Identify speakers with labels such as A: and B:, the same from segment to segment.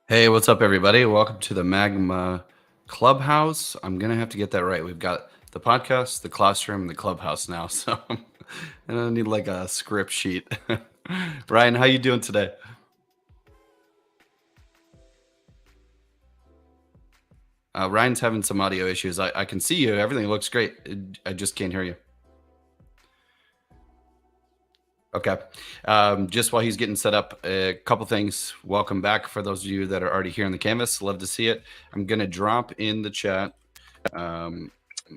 A: Hey, what's up, everybody? Welcome to the Magma Clubhouse. I'm gonna have to get that right. We've got the podcast, the classroom, and the clubhouse now. So, and I need like a script sheet. Ryan, how you doing today? Ryan's having some audio issues. I can see you. Everything looks great. I just can't hear you. Okay. Just while he's getting set up, a couple things. Welcome back for those of you that are already here on the canvas. Love to see it. I'm going to drop in the chat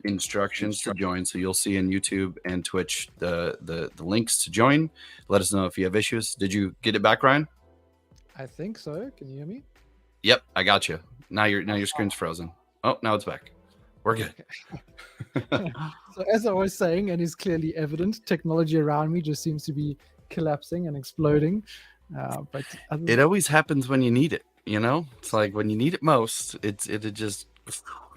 A: instructions to join. So you'll see in YouTube and Twitch the links to join. Let us know if you have issues. Did you get it back, Ryan?
B: I think so. Can you hear me?
A: Yep, I got you. Now your screen's frozen. Oh, now it's back. We're good.
B: So as I was saying, and is clearly evident, technology around me just seems to be collapsing and exploding. But
A: it always happens when you need it. You know, it's like when you need it most. It just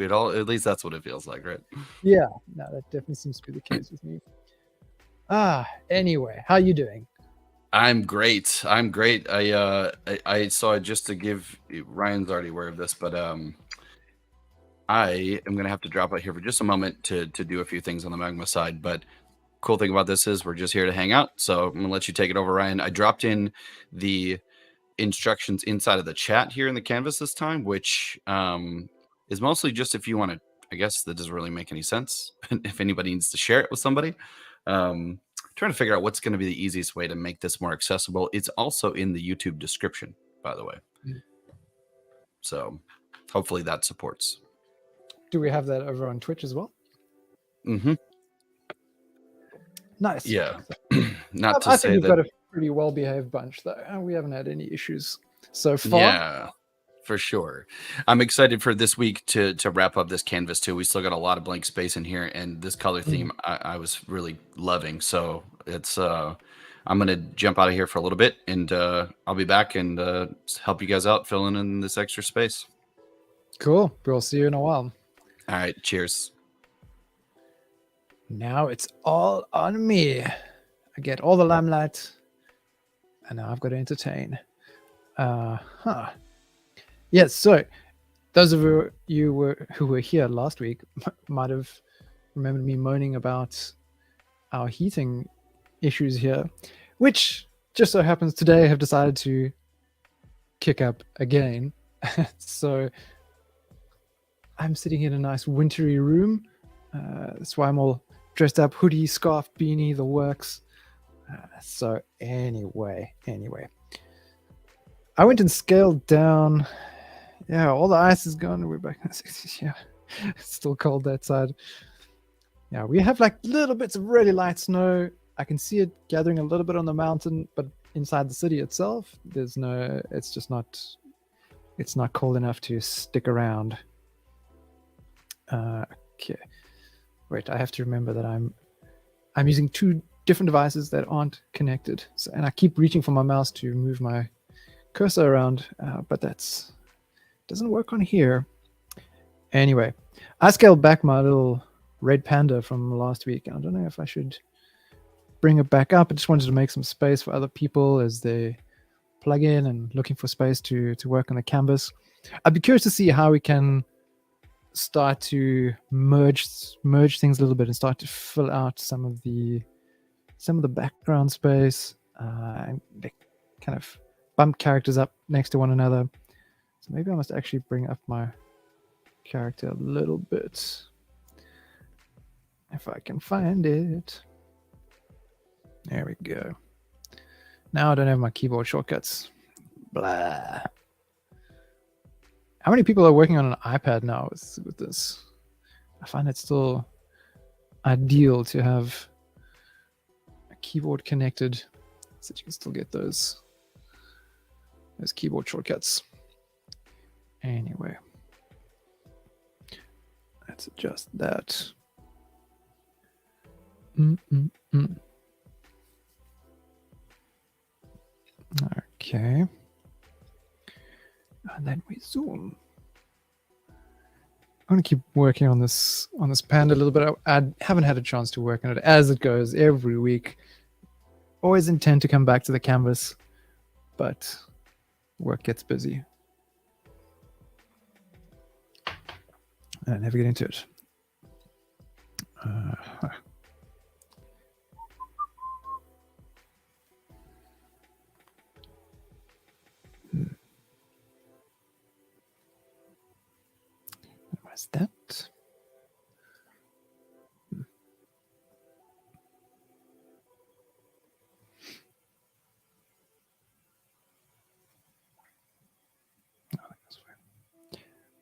A: at least that's what it feels like, right?
B: Yeah, no, that definitely seems to be the case with me. Anyway, how are you doing?
A: I'm great. I saw, just to give, Ryan's already aware of this, but I am gonna have to drop out here for just a moment to do a few things on the Magma side. But cool thing about this is we're just here to hang out. So I'm gonna let you take it over, Ryan. I dropped in the instructions inside of the chat here in the canvas this time, which is mostly just if you want to. I guess that doesn't really make any sense. If anybody needs to share it with somebody. Trying to figure out what's going to be the easiest way to make this more accessible. It's also in the YouTube description, by the way. So hopefully that supports.
B: Do we have that over on Twitch as well?
A: Mm-hmm.
B: Nice.
A: Yeah. Not to
B: I
A: say
B: think we've
A: that.
B: got a pretty well-behaved bunch, though. We haven't had any issues so far.
A: Yeah, for sure. I'm excited for this week to wrap up this canvas too. We still got a lot of blank space in here, and this color theme I was really loving. So it's I'm gonna jump out of here for a little bit, and I'll be back and help you guys out filling in this extra space.
B: Cool. We'll see you in a while.
A: All right. Cheers.
B: Now it's all on me. I get all the limelight, and now I've got to entertain. Yes, so those of you who were here last week might have remembered me moaning about our heating issues here, which just so happens today have decided to kick up again. So I'm sitting here in a nice wintry room. That's why I'm all dressed up, hoodie, scarf, beanie, the works. So anyway, I went and scaled down. Yeah, all the ice is gone. We're back in the 60s. Yeah, it's still cold that side. Yeah, we have like little bits of really light snow. I can see it gathering a little bit on the mountain, but inside the city itself, there's no. It's just not. It's not cold enough to stick around. Okay, wait. I have to remember that I'm using two different devices that aren't connected, and I keep reaching for my mouse to move my cursor around, but that's doesn't work on here. Anyway, I scaled back my little red panda from last week. I don't know if I should bring it back up. I just wanted to make some space for other people as they plug in and looking for space to work on the canvas. I'd be curious to see how we can start to merge things a little bit and start to fill out some of the background space. They kind of bump characters up next to one another. So maybe I must actually bring up my character a little bit. If I can find it. There we go. Now I don't have my keyboard shortcuts. Blah. How many people are working on an iPad now with this? I find it still ideal to have a keyboard connected so that you can still get those keyboard shortcuts. Anyway, let's adjust that. Okay. And then we zoom. I'm going to keep working on this panda a little bit. I haven't had a chance to work on it as it goes every week. Always intend to come back to the canvas, but work gets busy. and I never get into it. Minimize that.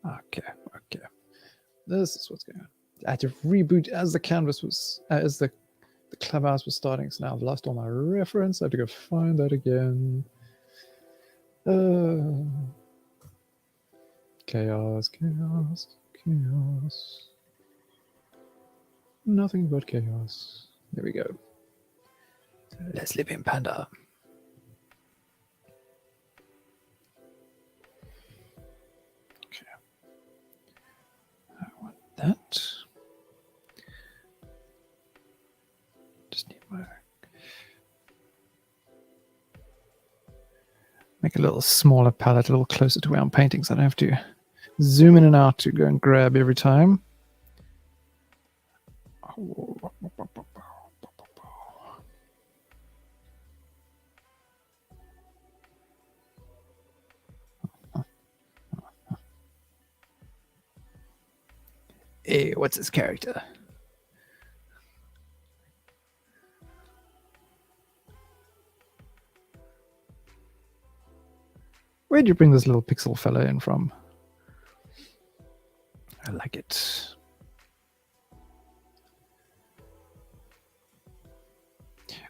B: Okay. This is what's going on. I had to reboot as the canvas was, as the clubhouse was starting. So now I've lost all my reference. I have to go find that again. Chaos. Nothing but chaos. There we go. Let's live in Panda. Okay. I want that. Just need my... Make a little smaller palette, a little closer to where I'm painting, so I don't have to zoom in and out to go and grab every time. Hey, what's his character? Where'd you bring this little pixel fella in from? I like it.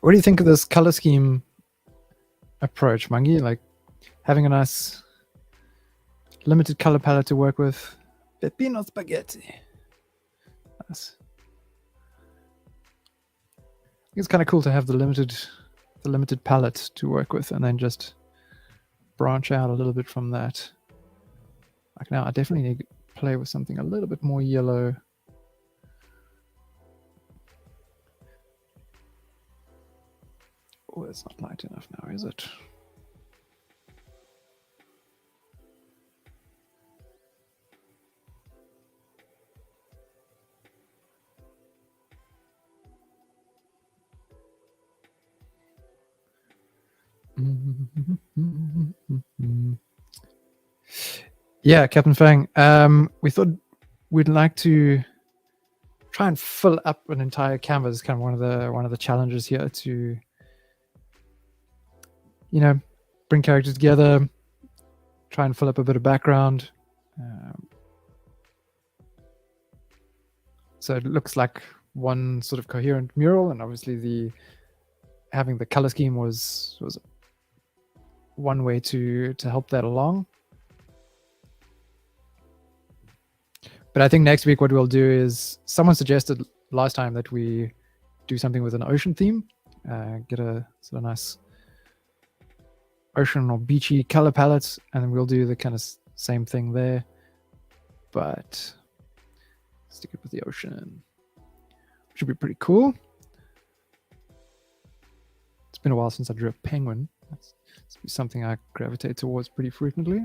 B: What do you think of this color scheme approach, Mungie? Like having a nice limited color palette to work with. Peppino spaghetti. Nice. It's kind of cool to have the limited palette to work with, and then just branch out a little bit from that. Like now, I definitely need to play with something a little bit more yellow. Oh, it's not light enough now, is it? Yeah, Captain Fang. We thought we'd like to try and fill up an entire canvas. Kind of one of the challenges here to, you know, bring characters together, try and fill up a bit of background. So it looks like one sort of coherent mural, and obviously having the color scheme was one way to help that along. But I think next week what we'll do is, someone suggested last time that we do something with an ocean theme, get a sort of nice ocean or beachy color palette, and then we'll do the kind of same thing there, but stick it with the ocean. Should be pretty cool. It's been a while since I drew a penguin. That's something I gravitate towards pretty frequently.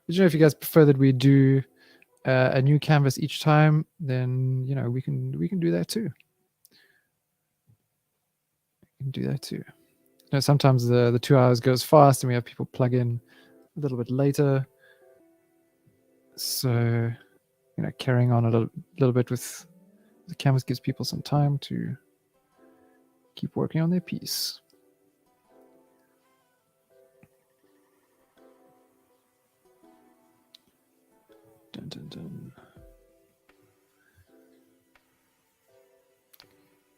B: I don't know if you guys prefer that we do a new canvas each time, then we can do that too. We can do that too. Sometimes the 2 hours goes fast and we have people plug in a little bit later. So carrying on a little bit with the canvas gives people some time to keep working on their piece. Dun, dun, dun.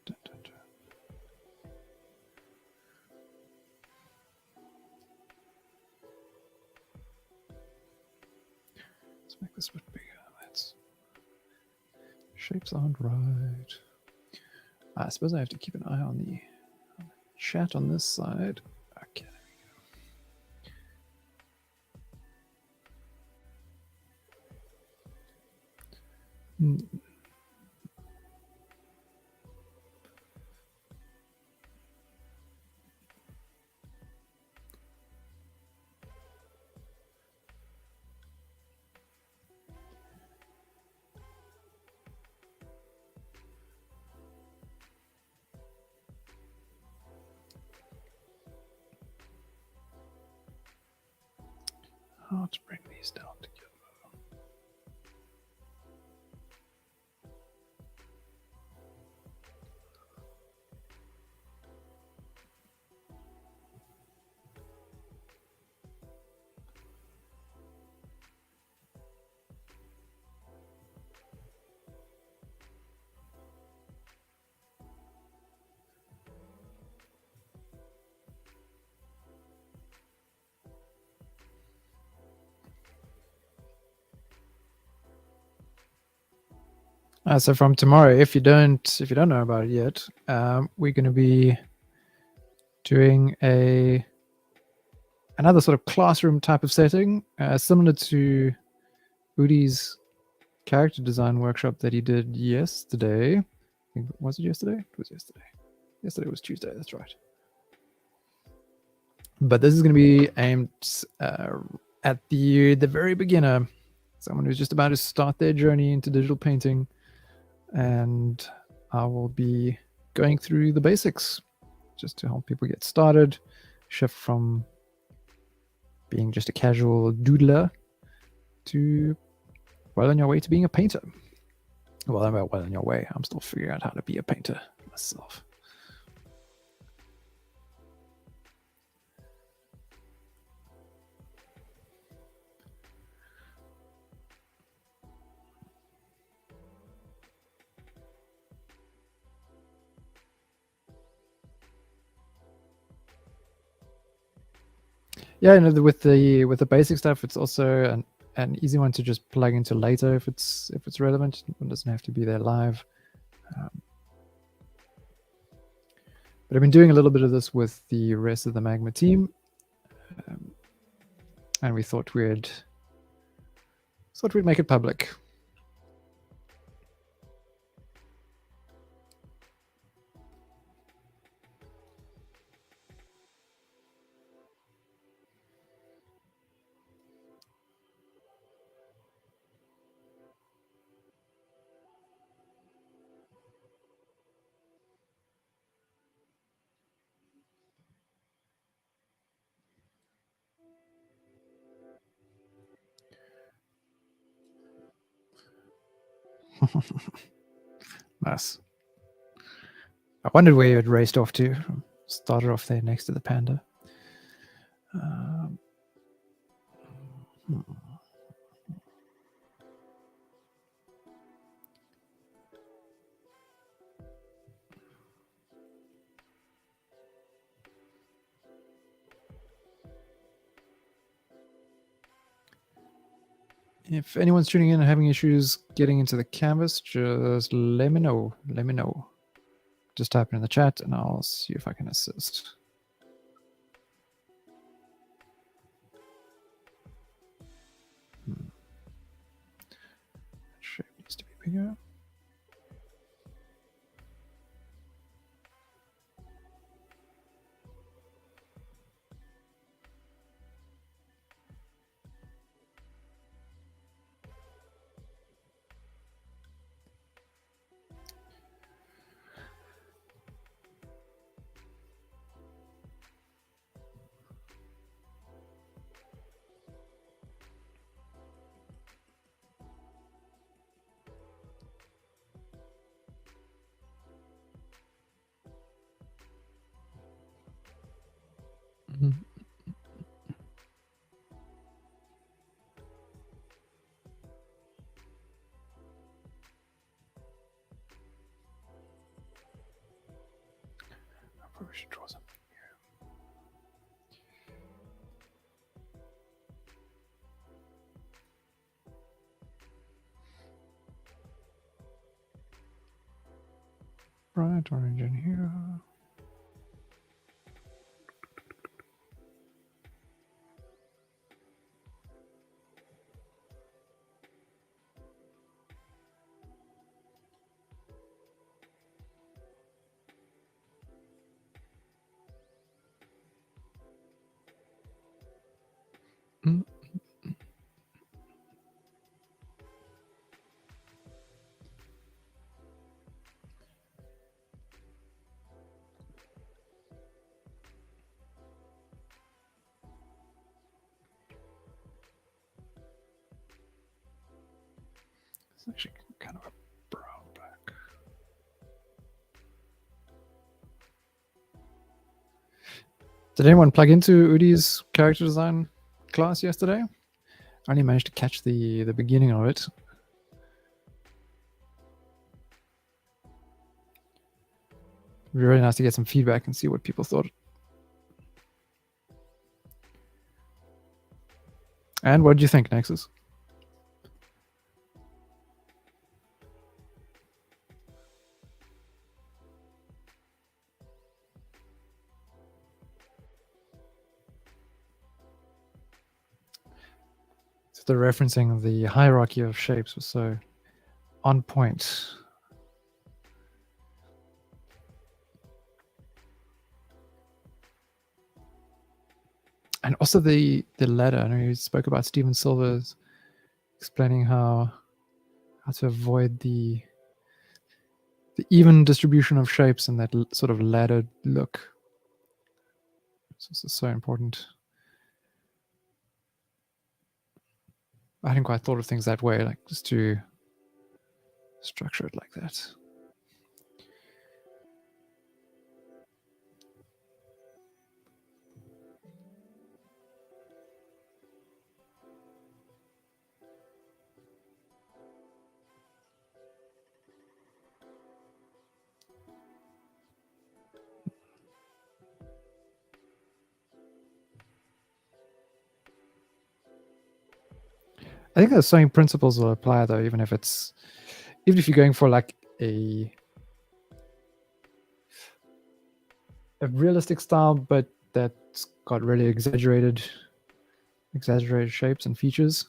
B: Dun, dun, dun. Let's make this a bit bigger. Shapes aren't right. I suppose I have to keep an eye on the chat on this side. Okay, there we go. How to bring these down together. So from tomorrow, if you don't know about it yet, we're going to be doing another sort of classroom type of setting, similar to Udi's character design workshop that he did yesterday. Was it yesterday? It was yesterday. Yesterday was Tuesday. That's right. But this is going to be aimed at the very beginner, someone who's just about to start their journey into digital painting. And I will be going through the basics just to help people get started, shift from being just a casual doodler to well on your way to being a painter. Well, I'm well on your way. I'm still figuring out how to be a painter myself. Yeah, with the basic stuff, it's also an easy one to just plug into later if it's relevant. It doesn't have to be there live. But I've been doing a little bit of this with the rest of the Magma team, and we thought we'd make it public. Nice. I wondered where you had raced off to. Started off there next to the panda. If anyone's tuning in and having issues getting into the canvas, just let me know. Let me know. Just type it in the chat and I'll see if I can assist. Shape needs to be bigger. I probably should draw something here. bright orange in here. Mm. It's actually kind of a brown black. Did anyone plug into Udi's character design class yesterday? I only managed to catch the beginning of it. It'd be really nice to get some feedback and see what people thought. And what did you think, Nexus? So the referencing of the hierarchy of shapes was so on point. And also the ladder. I know you spoke about Steven Silver's explaining how to avoid the even distribution of shapes and that sort of laddered look. So this is so important. I hadn't quite thought of things that way, like just to structure it like that. I think the same principles will apply though, even if you're going for like a realistic style, but that's got really exaggerated shapes and features.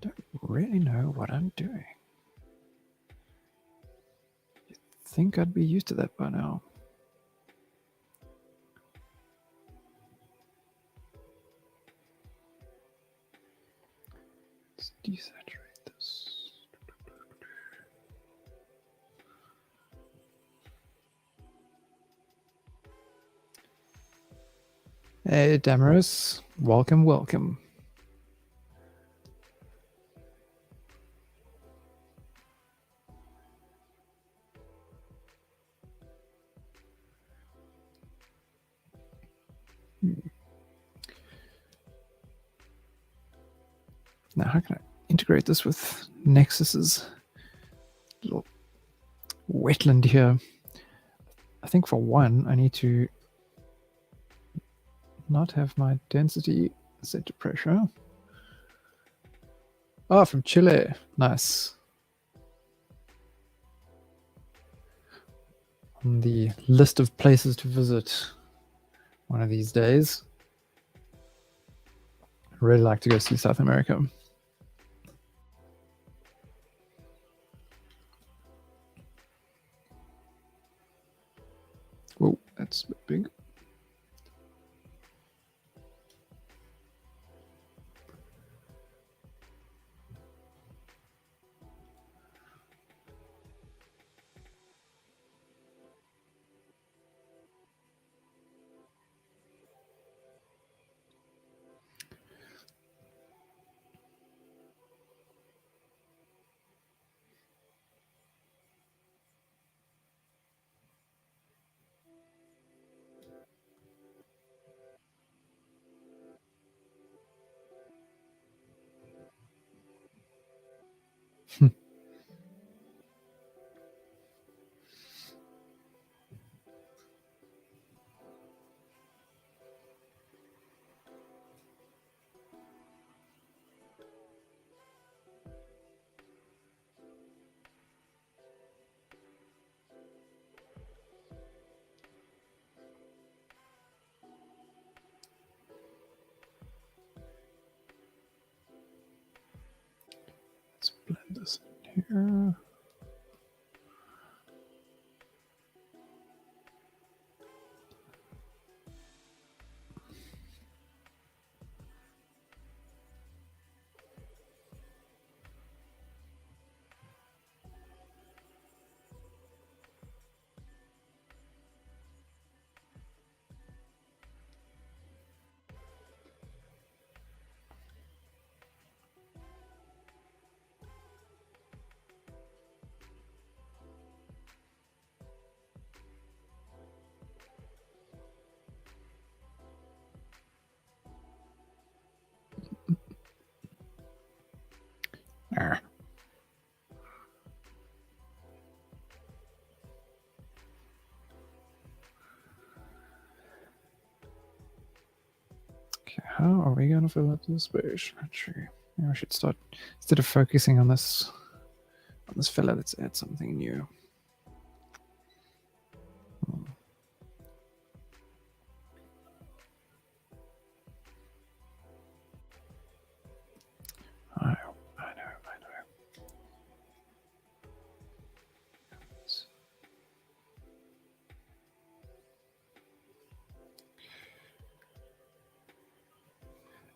B: Don't really know what I'm doing. You'd think I'd be used to that by now. Let's desaturate this. Hey, Damaris. Welcome, welcome. Now, how can I integrate this with Nexus's little wetland here? I think for one, I need to not have my density set to pressure. Oh, from Chile. Nice. On the list of places to visit one of these days. I'd really like to go see South America. Whoa, that's a bit big. Let's blend this in here. There. Okay, how are we going to fill up this space? Not sure. Maybe I should start, instead of focusing on this filler, let's add something new. I know.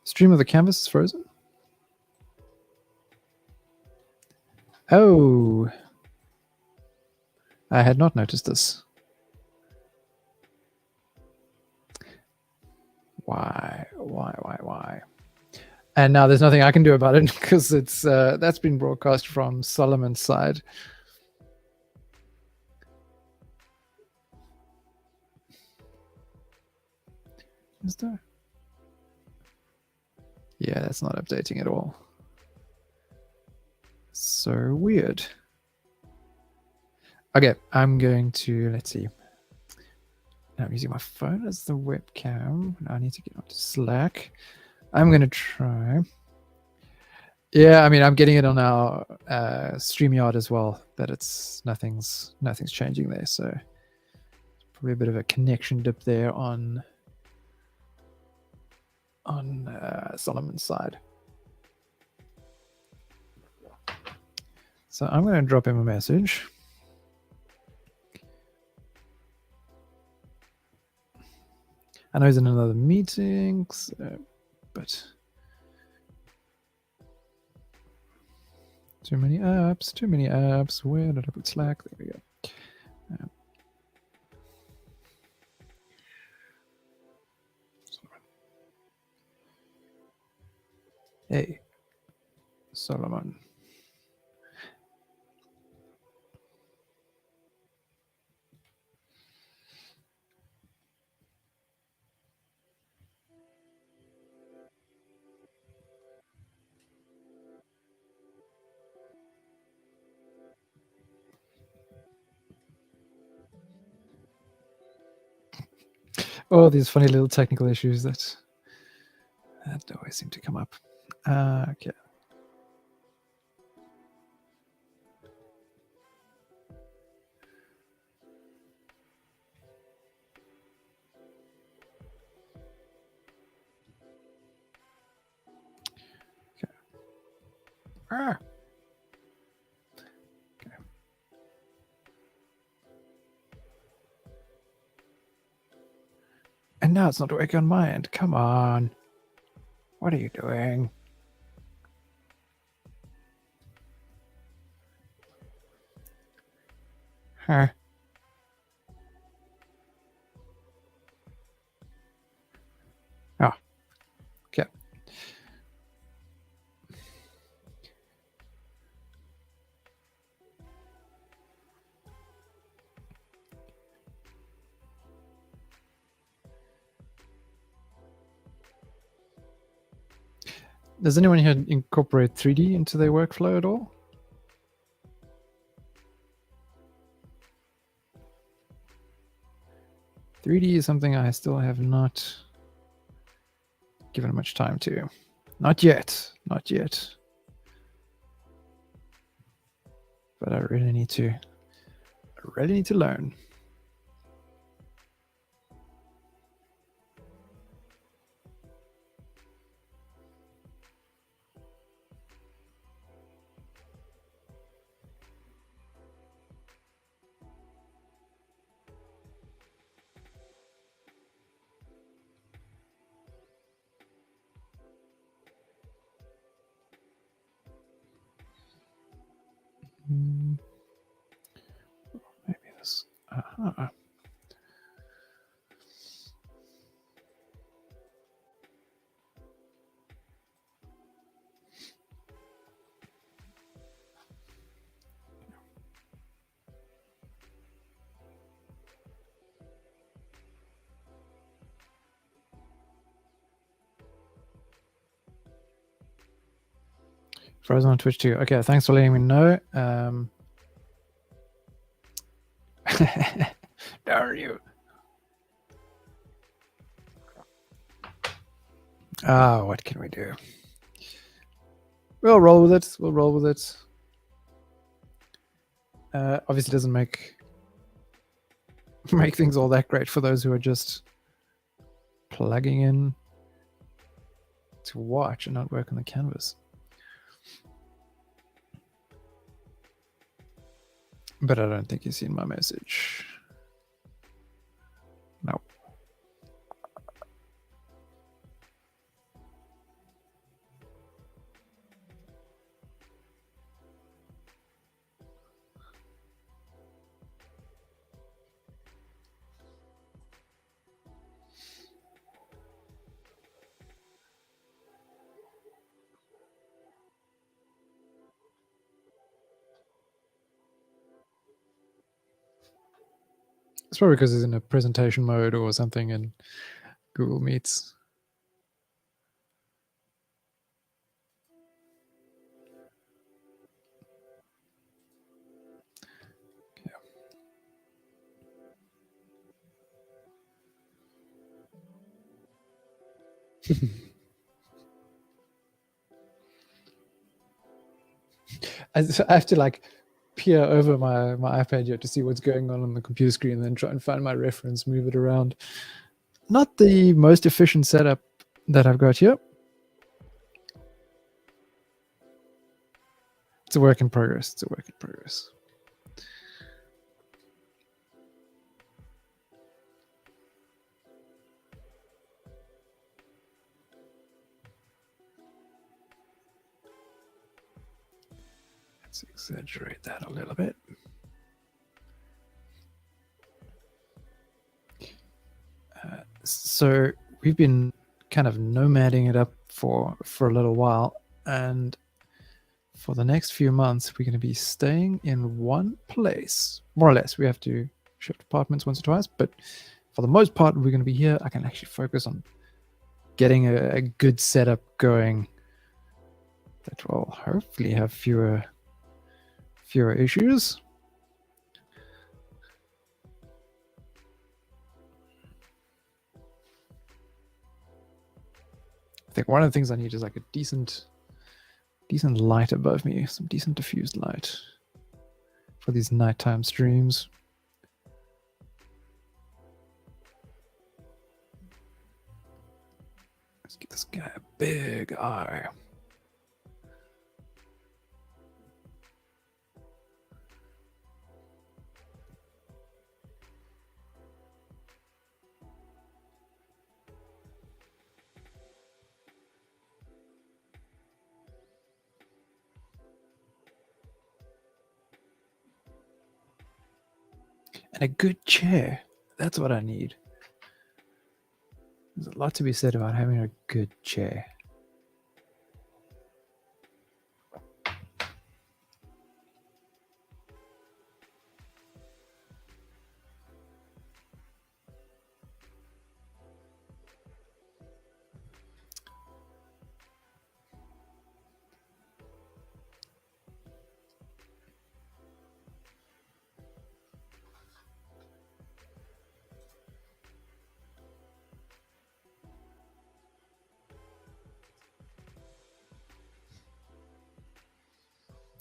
B: Stream of the canvas is frozen. Oh, I had not noticed this. Why? And now there's nothing I can do about it because it's that's been broadcast from Solomon's side. Is there? Yeah, that's not updating at all. So weird. Okay, I'm going to, let's see. Now I'm using my phone as the webcam. Now I need to get onto Slack. I'm going to try. Yeah, I mean, I'm getting it on our StreamYard as well, but it's nothing's changing there. So probably a bit of a connection dip there on Solomon's side. So I'm going to drop him a message. I know he's in another meeting, so, but too many apps. Where did I put Slack? There we go. Hey, Solomon. Oh, these funny little technical issues that always seem to come up. Okay. Ah. Okay. And now it's not working on my end. Come on. What are you doing? Huh. Oh. Okay. Does anyone here incorporate 3D into their workflow at all? .3D is something I still have not given much time to. Not yet. Not yet. But I really need to learn. Maybe this. Frozen on Twitch too. Okay, thanks for letting me know. Darn you. What can we do? We'll roll with it. We'll roll with it. Obviously doesn't make things all that great for those who are just plugging in to watch and not work on the canvas. But I don't think you've seen my message. No. It's probably because it's in a presentation mode or something in Google Meets. Yeah. I have to like peer over my iPad here to see what's going on the computer screen and then try and find my reference, move it around. Not the most efficient setup that I've got here. It's a work in progress. It's a work in progress. Let's exaggerate that a little bit. So we've been kind of nomading it up for a little while, and for the next few months we're going to be staying in one place, more or less. We have to shift apartments once or twice, but for the most part we're going to be here. I can actually focus on getting a good setup going that will hopefully have fewer issues. I think one of the things I need is like a decent light above me, some decent diffused light for these nighttime streams. Let's give this guy a big eye. And a good chair. That's what I need. There's a lot to be said about having a good chair.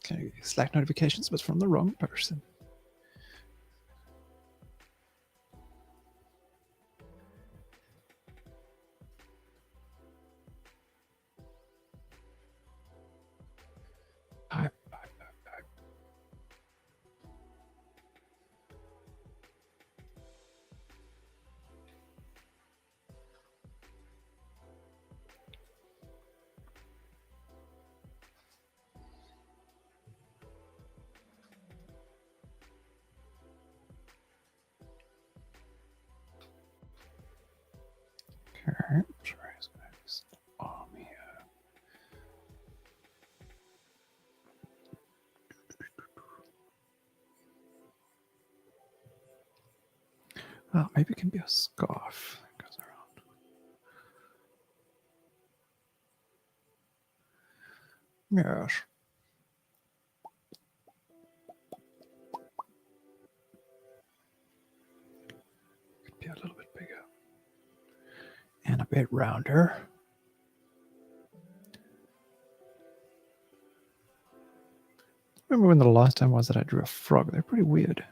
B: Okay, Slack notifications, but from the wrong person. Okay, sorry, it's going to be some arm here. Oh, maybe it can be a scarf that goes around. Yes. Could be a little bit bigger. And a bit rounder. Remember when the last time was that I drew a frog? They're pretty weird.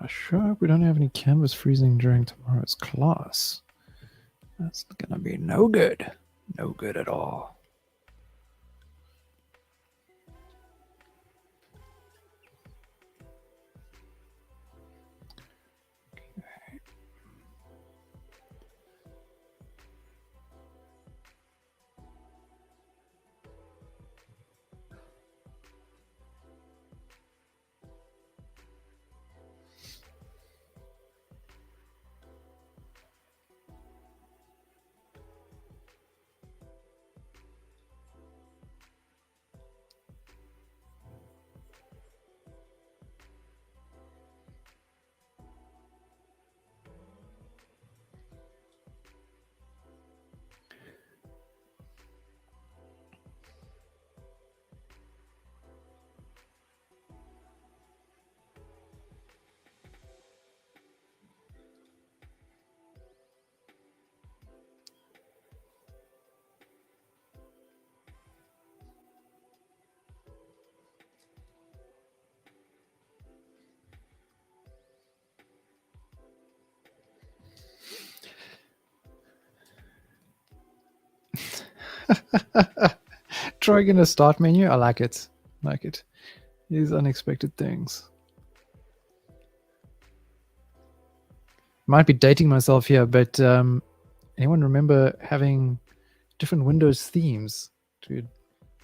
B: I sure hope we don't have any canvas freezing during tomorrow's class. That's gonna be no good. No good at all. Trying in a start menu. I like it. Like it. These unexpected things. Might be dating myself here, but anyone remember having different Windows themes to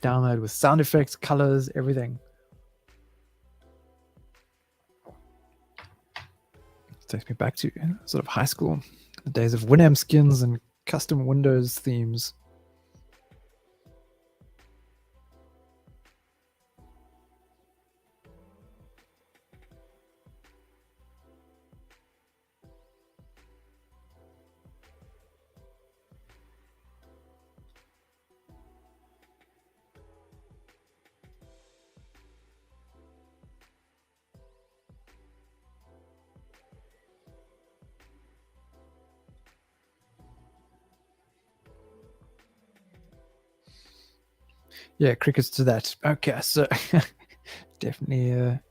B: download with sound effects, colors, everything? It takes me back to sort of high school, the days of Winamp skins and custom Windows themes. Yeah, crickets to that. Okay, so definitely a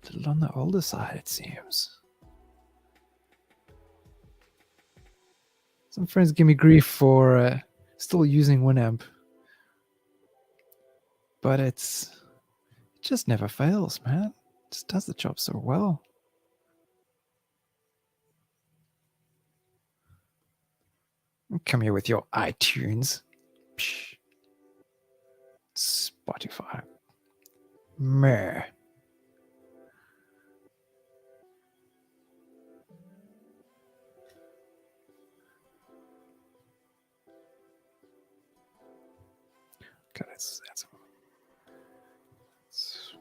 B: little on the older side, it seems. Some friends give me grief for still using Winamp, but it just never fails, man. It just does the job so well. Come here with your iTunes. Psh. Spotify. Meh. Okay, that's it's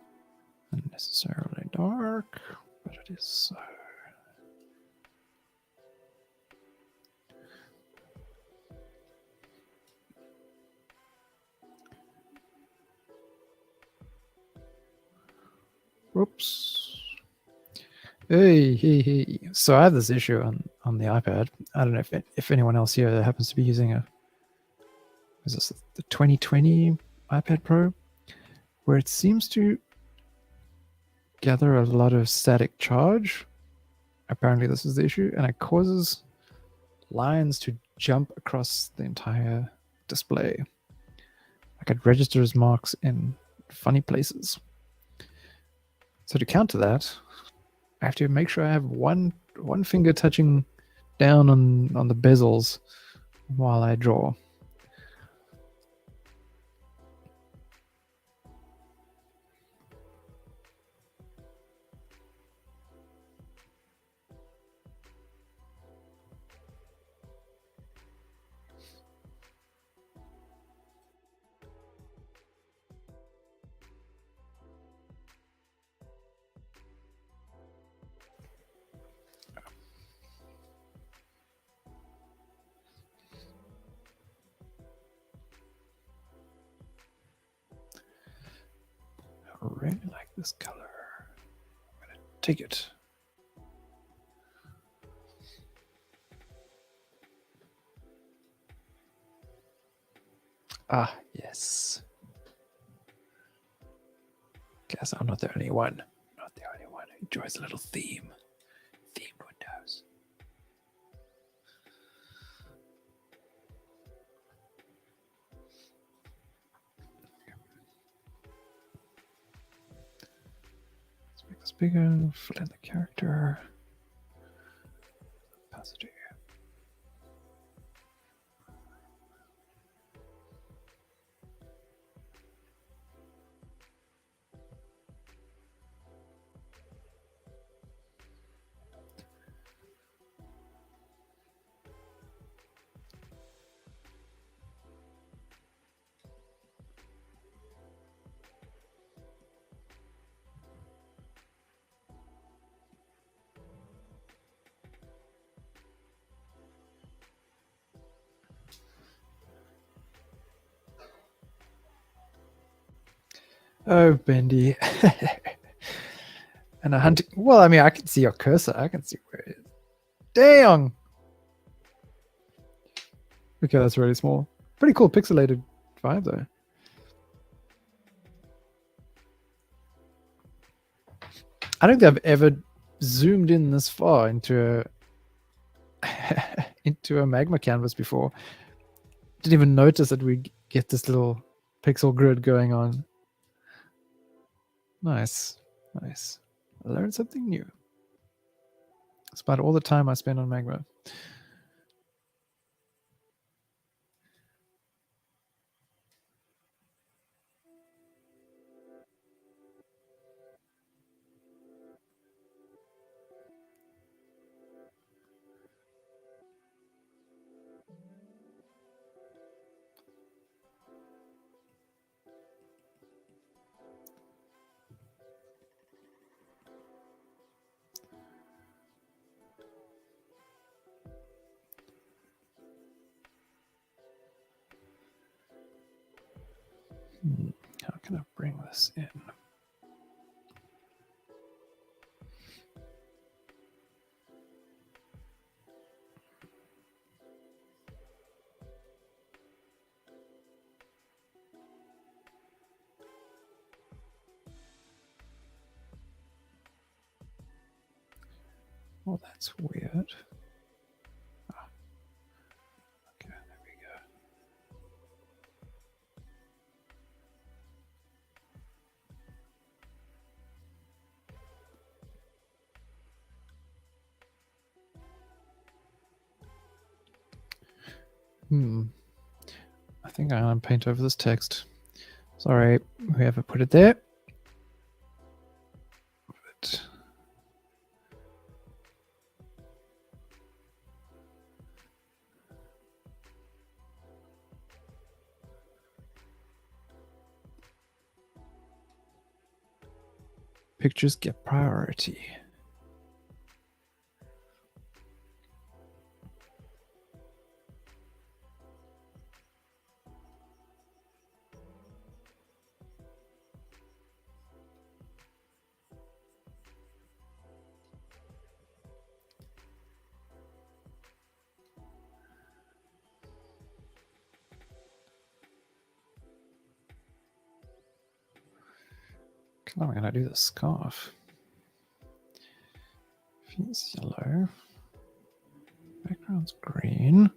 B: unnecessarily dark, but it is so. Whoops. Hey. So I have this issue on the iPad. I don't know if anyone else here happens to be using is this the 2020 iPad Pro, where it seems to gather a lot of static charge. Apparently this is the issue, and it causes lines to jump across the entire display. Like it registers marks in funny places. So to counter that, I have to make sure I have one finger touching down on the bezels while I draw. I really like this color. I'm gonna take it. Ah, yes. Guess I'm not the only one. Not the only one who enjoys a little themed windows. Let's make this bigger, fill in the character. Opacity. Oh, Bendy. And a hunting. Well, I mean, I can see your cursor. I can see where it is. Dang! Okay, that's really small. Pretty cool pixelated vibe, though. I don't think I've ever zoomed in this far into a Magma canvas before. Didn't even notice that we get this little pixel grid going on. Nice. I learned something new. Despite all the time I spend on Magma. How can I bring this in? Oh, that's weird. Ah. Okay, there we go. I think I'm going to paint over this text. Sorry, whoever put it there. But pictures get priority. How am I going to do the scarf? Feet's yellow. Background's green.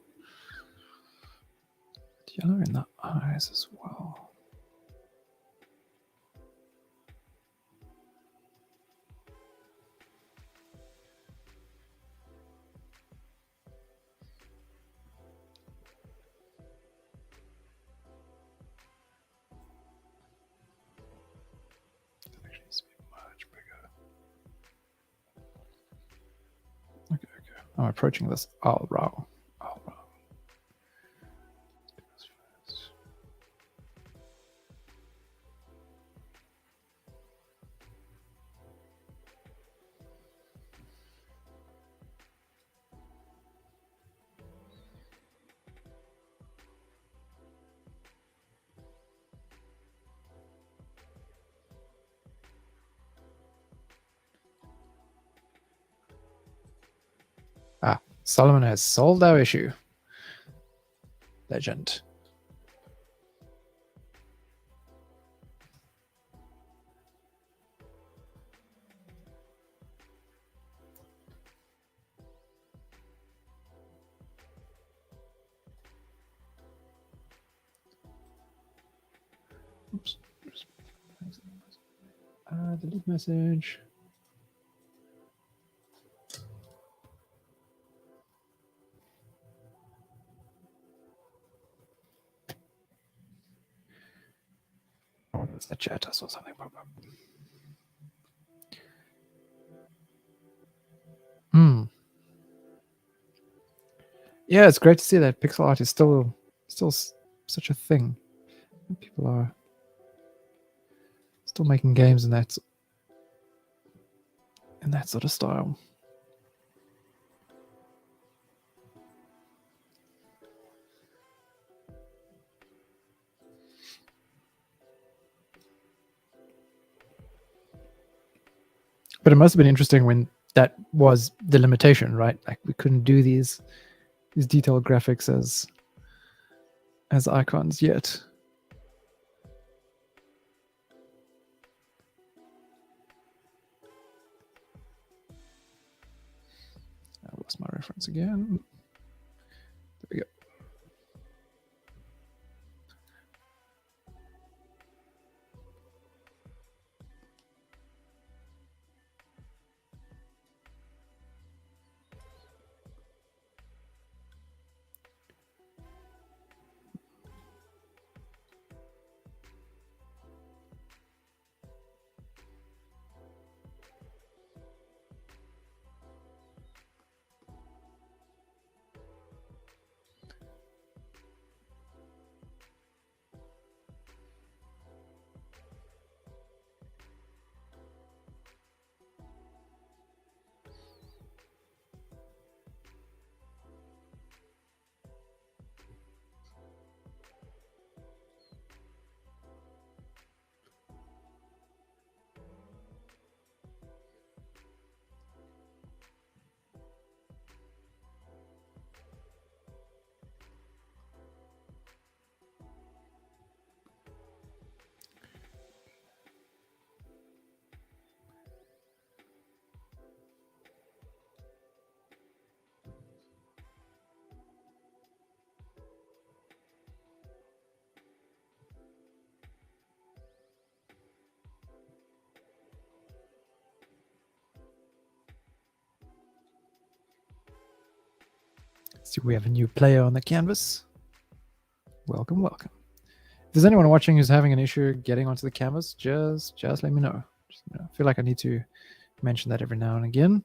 B: Yellow in the eyes as well. That actually needs to be much bigger. Okay. I'm approaching this all wrong. Solomon has solved our issue. Legend. Oops. Delete message. Oh, that's the chat. I saw something pop up. Yeah, it's great to see that pixel art is still such a thing. People are still making games in that sort of style. But it must have been interesting when that was the limitation, right? Like we couldn't do these detailed graphics as icons yet. I lost my reference again. There we go. See, we have a new player on the canvas. Welcome, welcome. If there's anyone watching who's having an issue getting onto the canvas, just let me know. I feel like I need to mention that every now and again,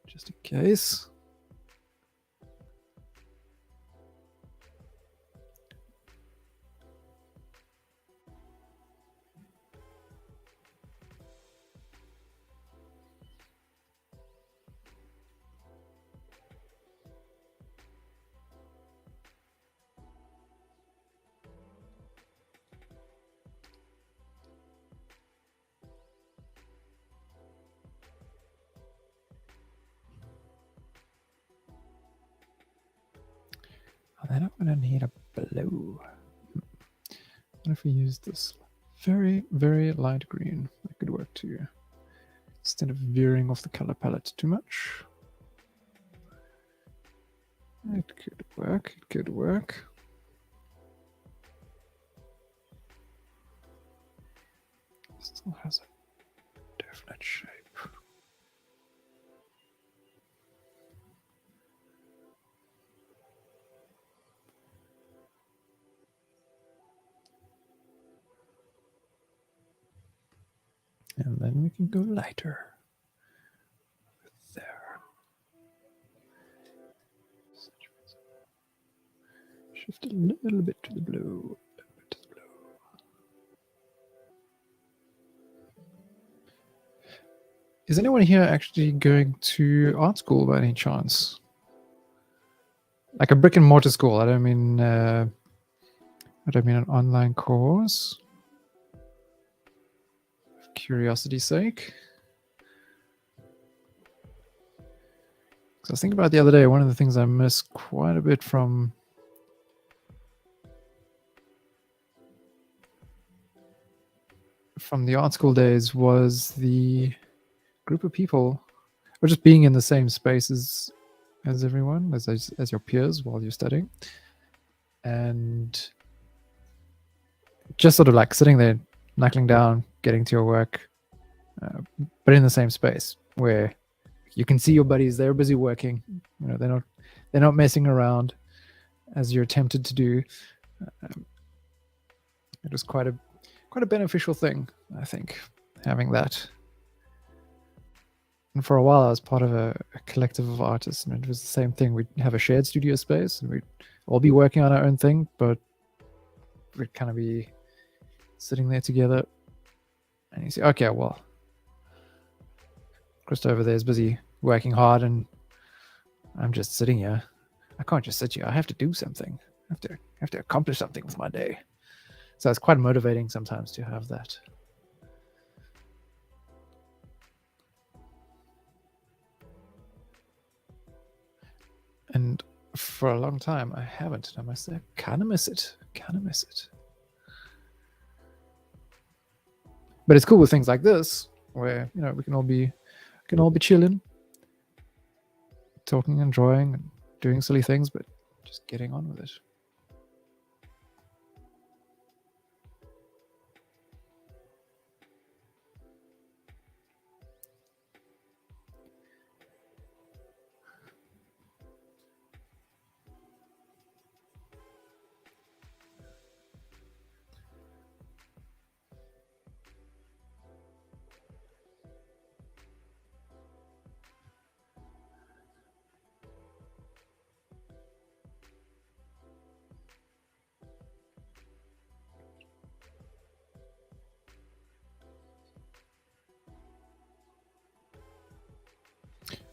B: just in case. Then I'm going to need a blue. What if we use this very, very light green? That could work too. Instead of veering off the color palette too much. It could work. It could work. Still has a definite shape. And then we can go lighter. There. Shift a little bit to the blue. Is anyone here actually going to art school by any chance? Like a brick and mortar school. I don't mean an online course. For curiosity's sake. Because I was thinking about the other day, one of the things I miss quite a bit from the art school days was the group of people, or just being in the same space as everyone, as your peers while you're studying, and just sort of like sitting there, knuckling down, getting to your work, but in the same space where you can see your buddies. They're busy working. You know, they're not messing around as you're tempted to do. It was quite a beneficial thing, I think, having that. And for a while, I was part of a collective of artists, and it was the same thing. We'd have a shared studio space, and we'd all be working on our own thing, but we'd kind of be sitting there together. And you say, okay, well, Chris over there is busy working hard, and I'm just sitting here. I can't just sit here. I have to do something. I have to accomplish something with my day. So it's quite motivating sometimes to have that. And for a long time, I haven't. I must say, kind of miss it. But it's cool with things like this, where we can all be chilling, talking and drawing and doing silly things, but just getting on with it.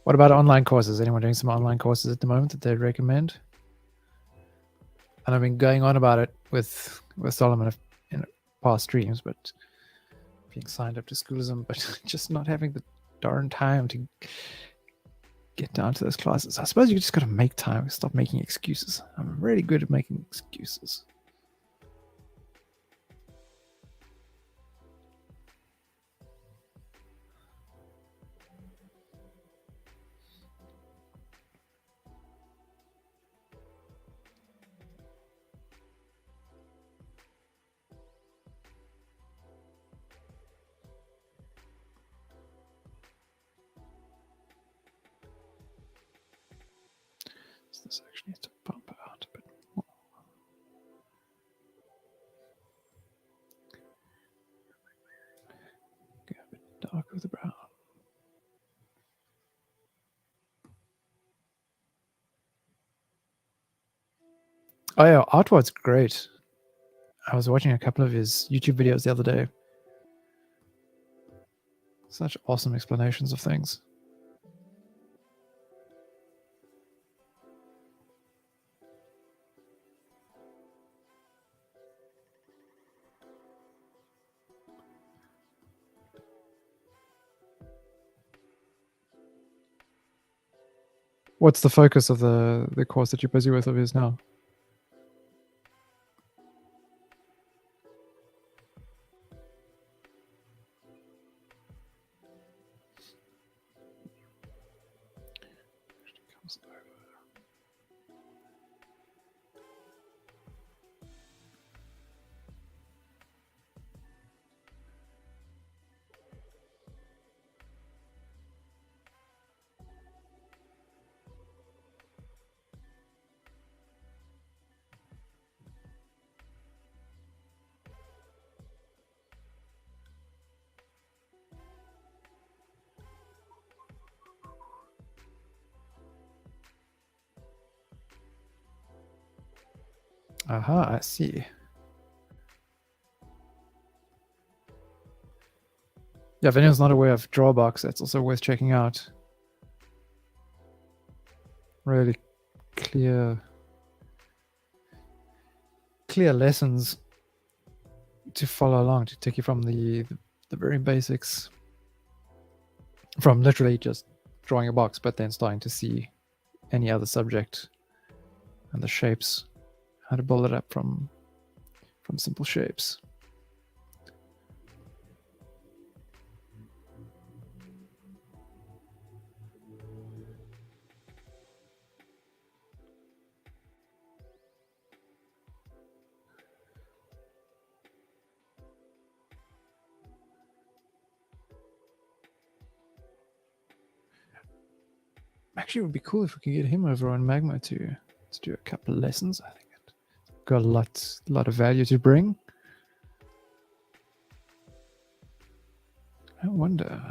B: What about online courses? Anyone doing some online courses at the moment that they'd recommend? And I've been going on about it with Solomon in past streams, but being signed up to Schoolism, but just not having the darn time to get down to those classes. I suppose you just got to make time. Stop making excuses. I'm really good at making excuses. This actually needs to pump out a bit more. Get a bit dark with the brown. Oh yeah, Artward's great. I was watching a couple of his YouTube videos the other day. Such awesome explanations of things. What's the focus of the course that you're busy with of his now? Aha, I see. Yeah, if anyone's not aware of Drawbox, that's also worth checking out. Really clear lessons to follow along, to take you from the very basics, from literally just drawing a box, but then starting to see any other subject and the shapes, how to build it up from simple shapes. Actually, it would be cool if we could get him over on Magma to do a couple of lessons. I think it's got a lot of value to bring. I wonder.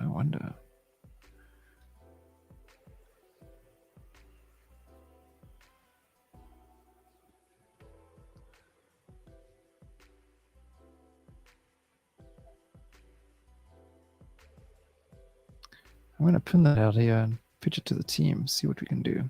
B: I'm going to pin that out here and pitch it to the team, see what we can do.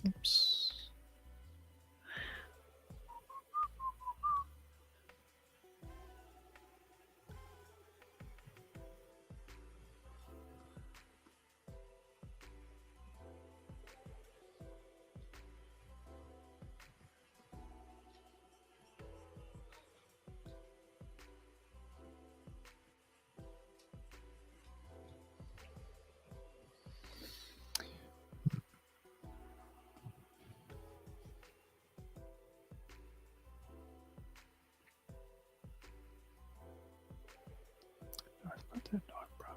B: Oops. I've got that dark brown.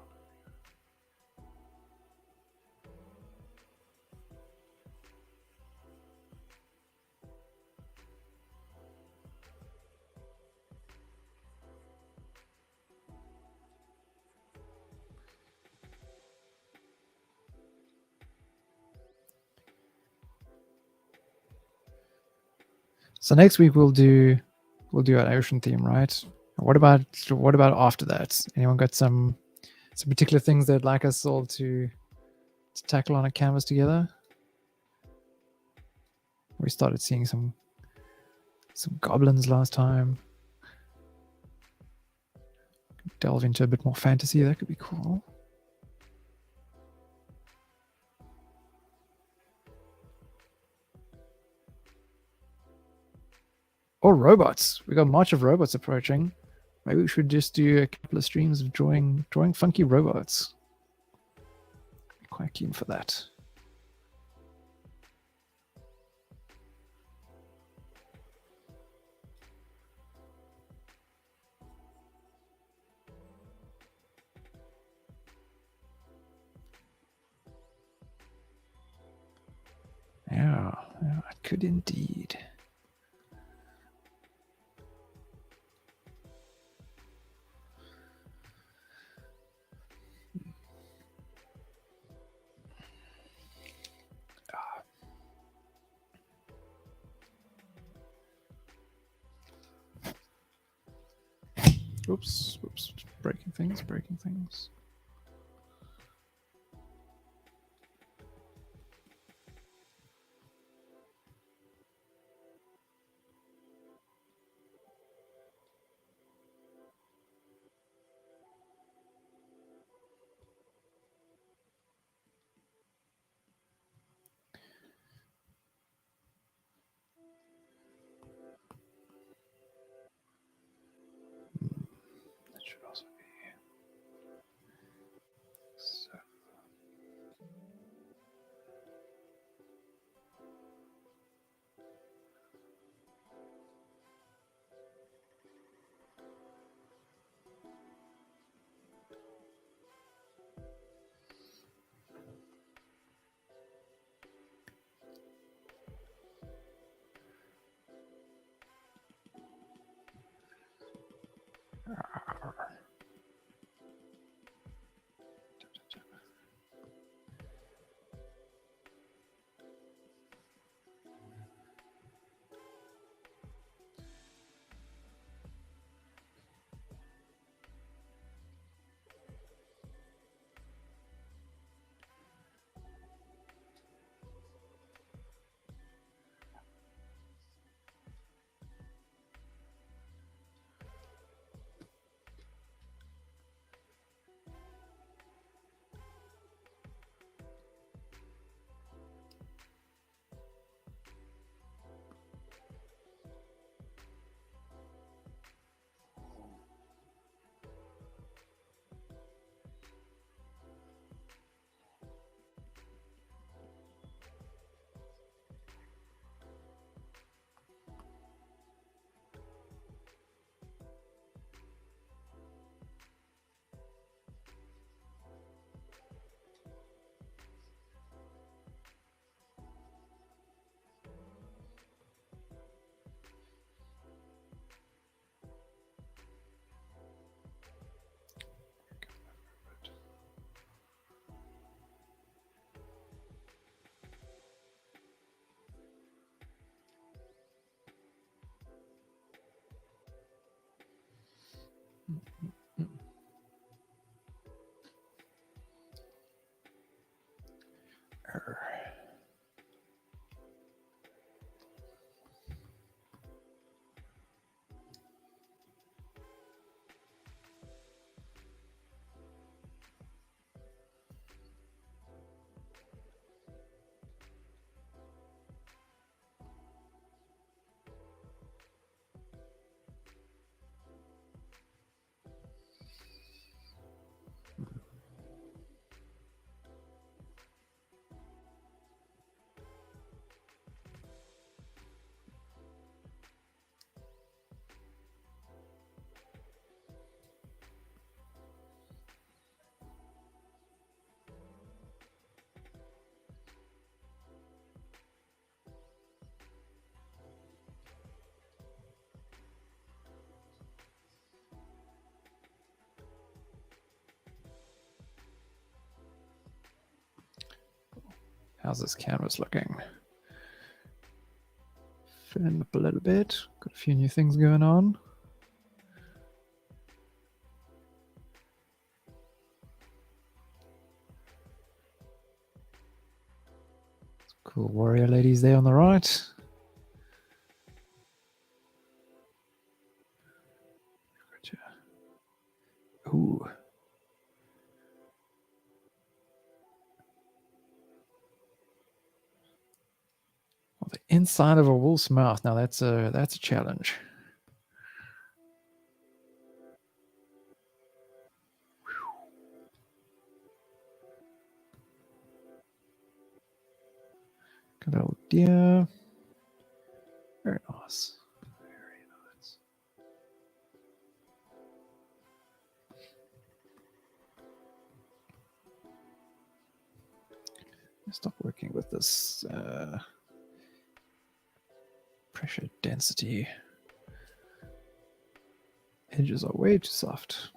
B: So next week we'll do an ocean theme, right? What about after that? Anyone got some particular things they'd like us all to tackle on a canvas together? We started seeing some goblins last time. Delve into a bit more fantasy. That could be cool. Or robots. We got March of Robots approaching. Maybe we should just do a couple of streams of drawing funky robots. Quite keen for that. Yeah, I could indeed. Oops, breaking things. That should also be so. How's this canvas looking? Filling up a little bit. Got a few new things going on. Cool warrior ladies there on the right. Ooh. Well, the inside of a wolf's mouth. Now that's a challenge. Good old deer. Very nice. Very nice. Stop working with this pressure density. Edges are way too soft.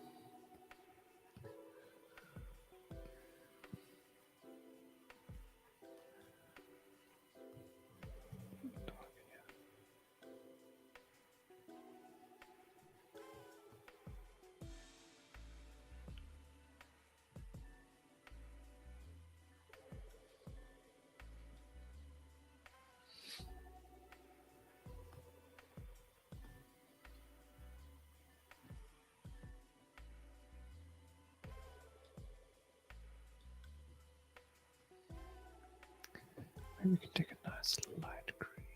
B: Maybe we can take a nice light green.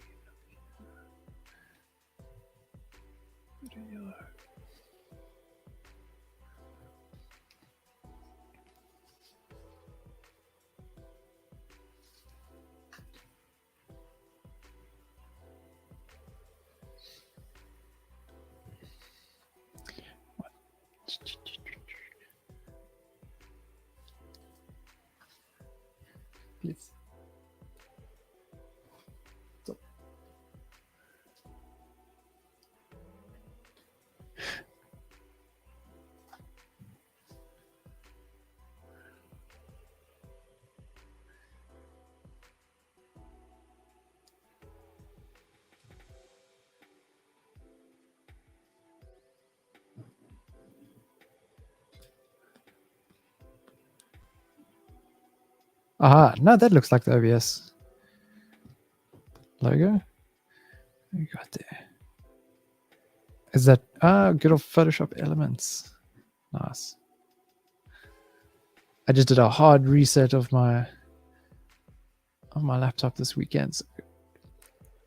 B: Bit of yellow. Please. Stop. Aha, no, that looks like the OBS logo. What you got there? Is that good old Photoshop elements? Nice. I just did a hard reset of my laptop this weekend. So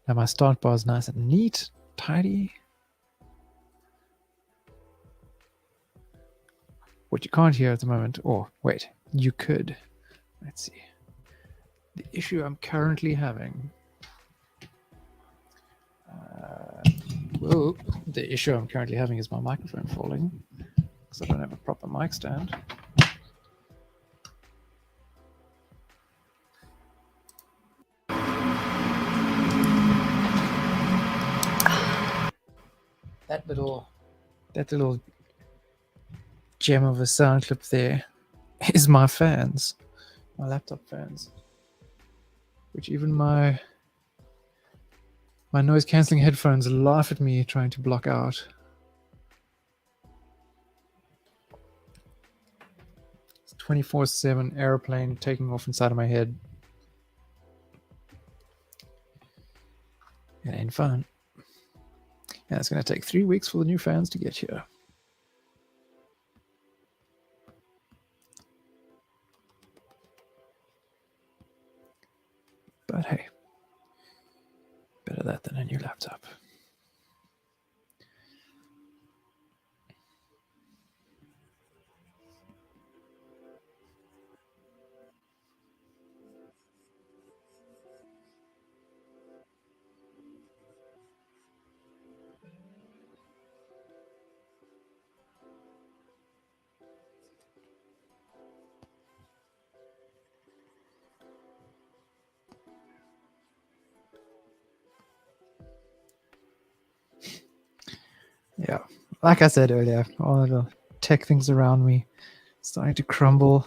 B: now my start bar is nice and neat, tidy. What you can't hear at the moment, or wait, you could. Let's see. The issue I'm currently having. The issue I'm currently having is my microphone falling because I don't have a proper mic stand. That little gem of a sound clip there is my fans, my laptop fans, which even my noise cancelling headphones laugh at me trying to block out. It's 24/7 airplane taking off inside of my head. It ain't fun. And it's going to take 3 weeks for the new fans to get here. But hey, better that than a new laptop. Yeah, like I said earlier, all the tech things around me starting to crumble.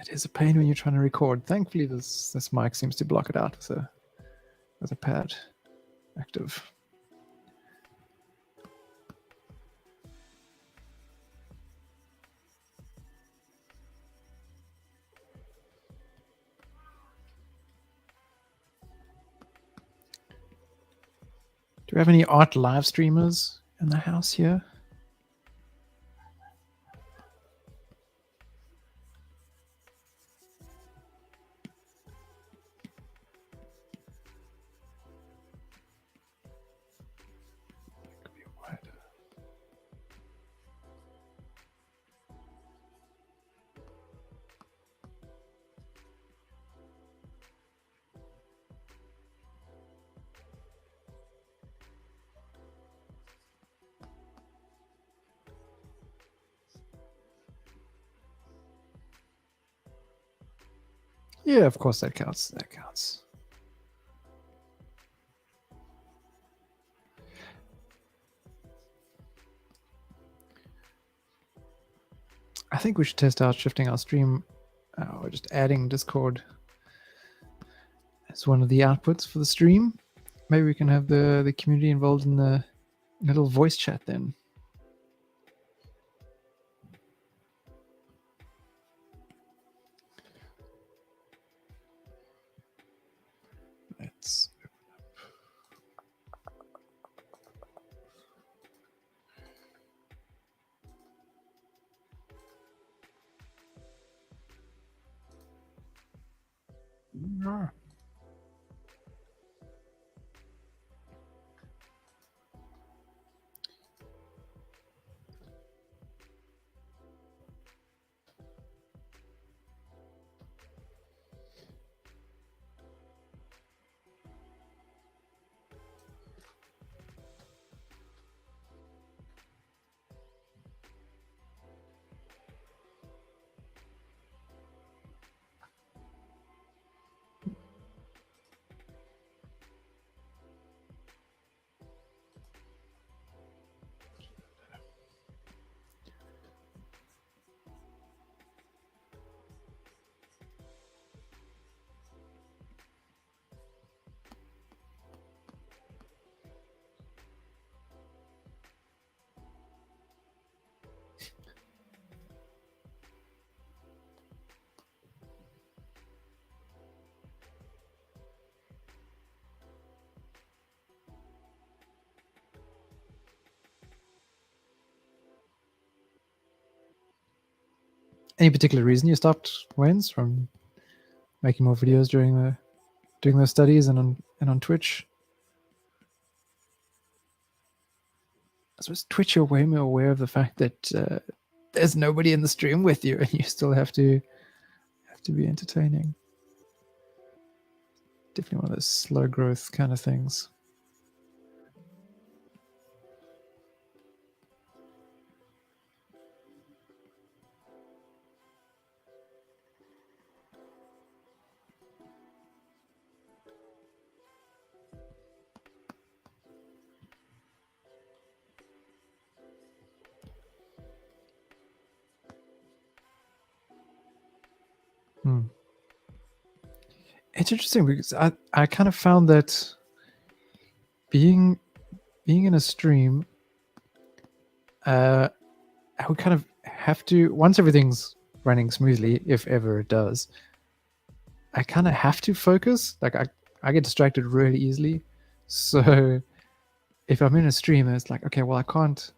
B: It is a pain when you're trying to record. Thankfully, this mic seems to block it out with a pad active. Do we have any art live streamers in the house here? Yeah, of course that counts. That counts. I think we should test out shifting our stream or just adding Discord as one of the outputs for the stream. Maybe we can have the community involved in the little voice chat then. Let's Any particular reason you stopped, Waynes, from making more videos doing those studies and on Twitch? I suppose Twitch, you're way more aware of the fact that there's nobody in the stream with you, and you still have to be entertaining. Definitely one of those slow growth kind of things. It's interesting because I kind of found that being in a stream, I would kind of have to, once everything's running smoothly, if ever it does, I kind of have to focus. Like I get distracted really easily. So if I'm in a stream and it's like, okay, well I can't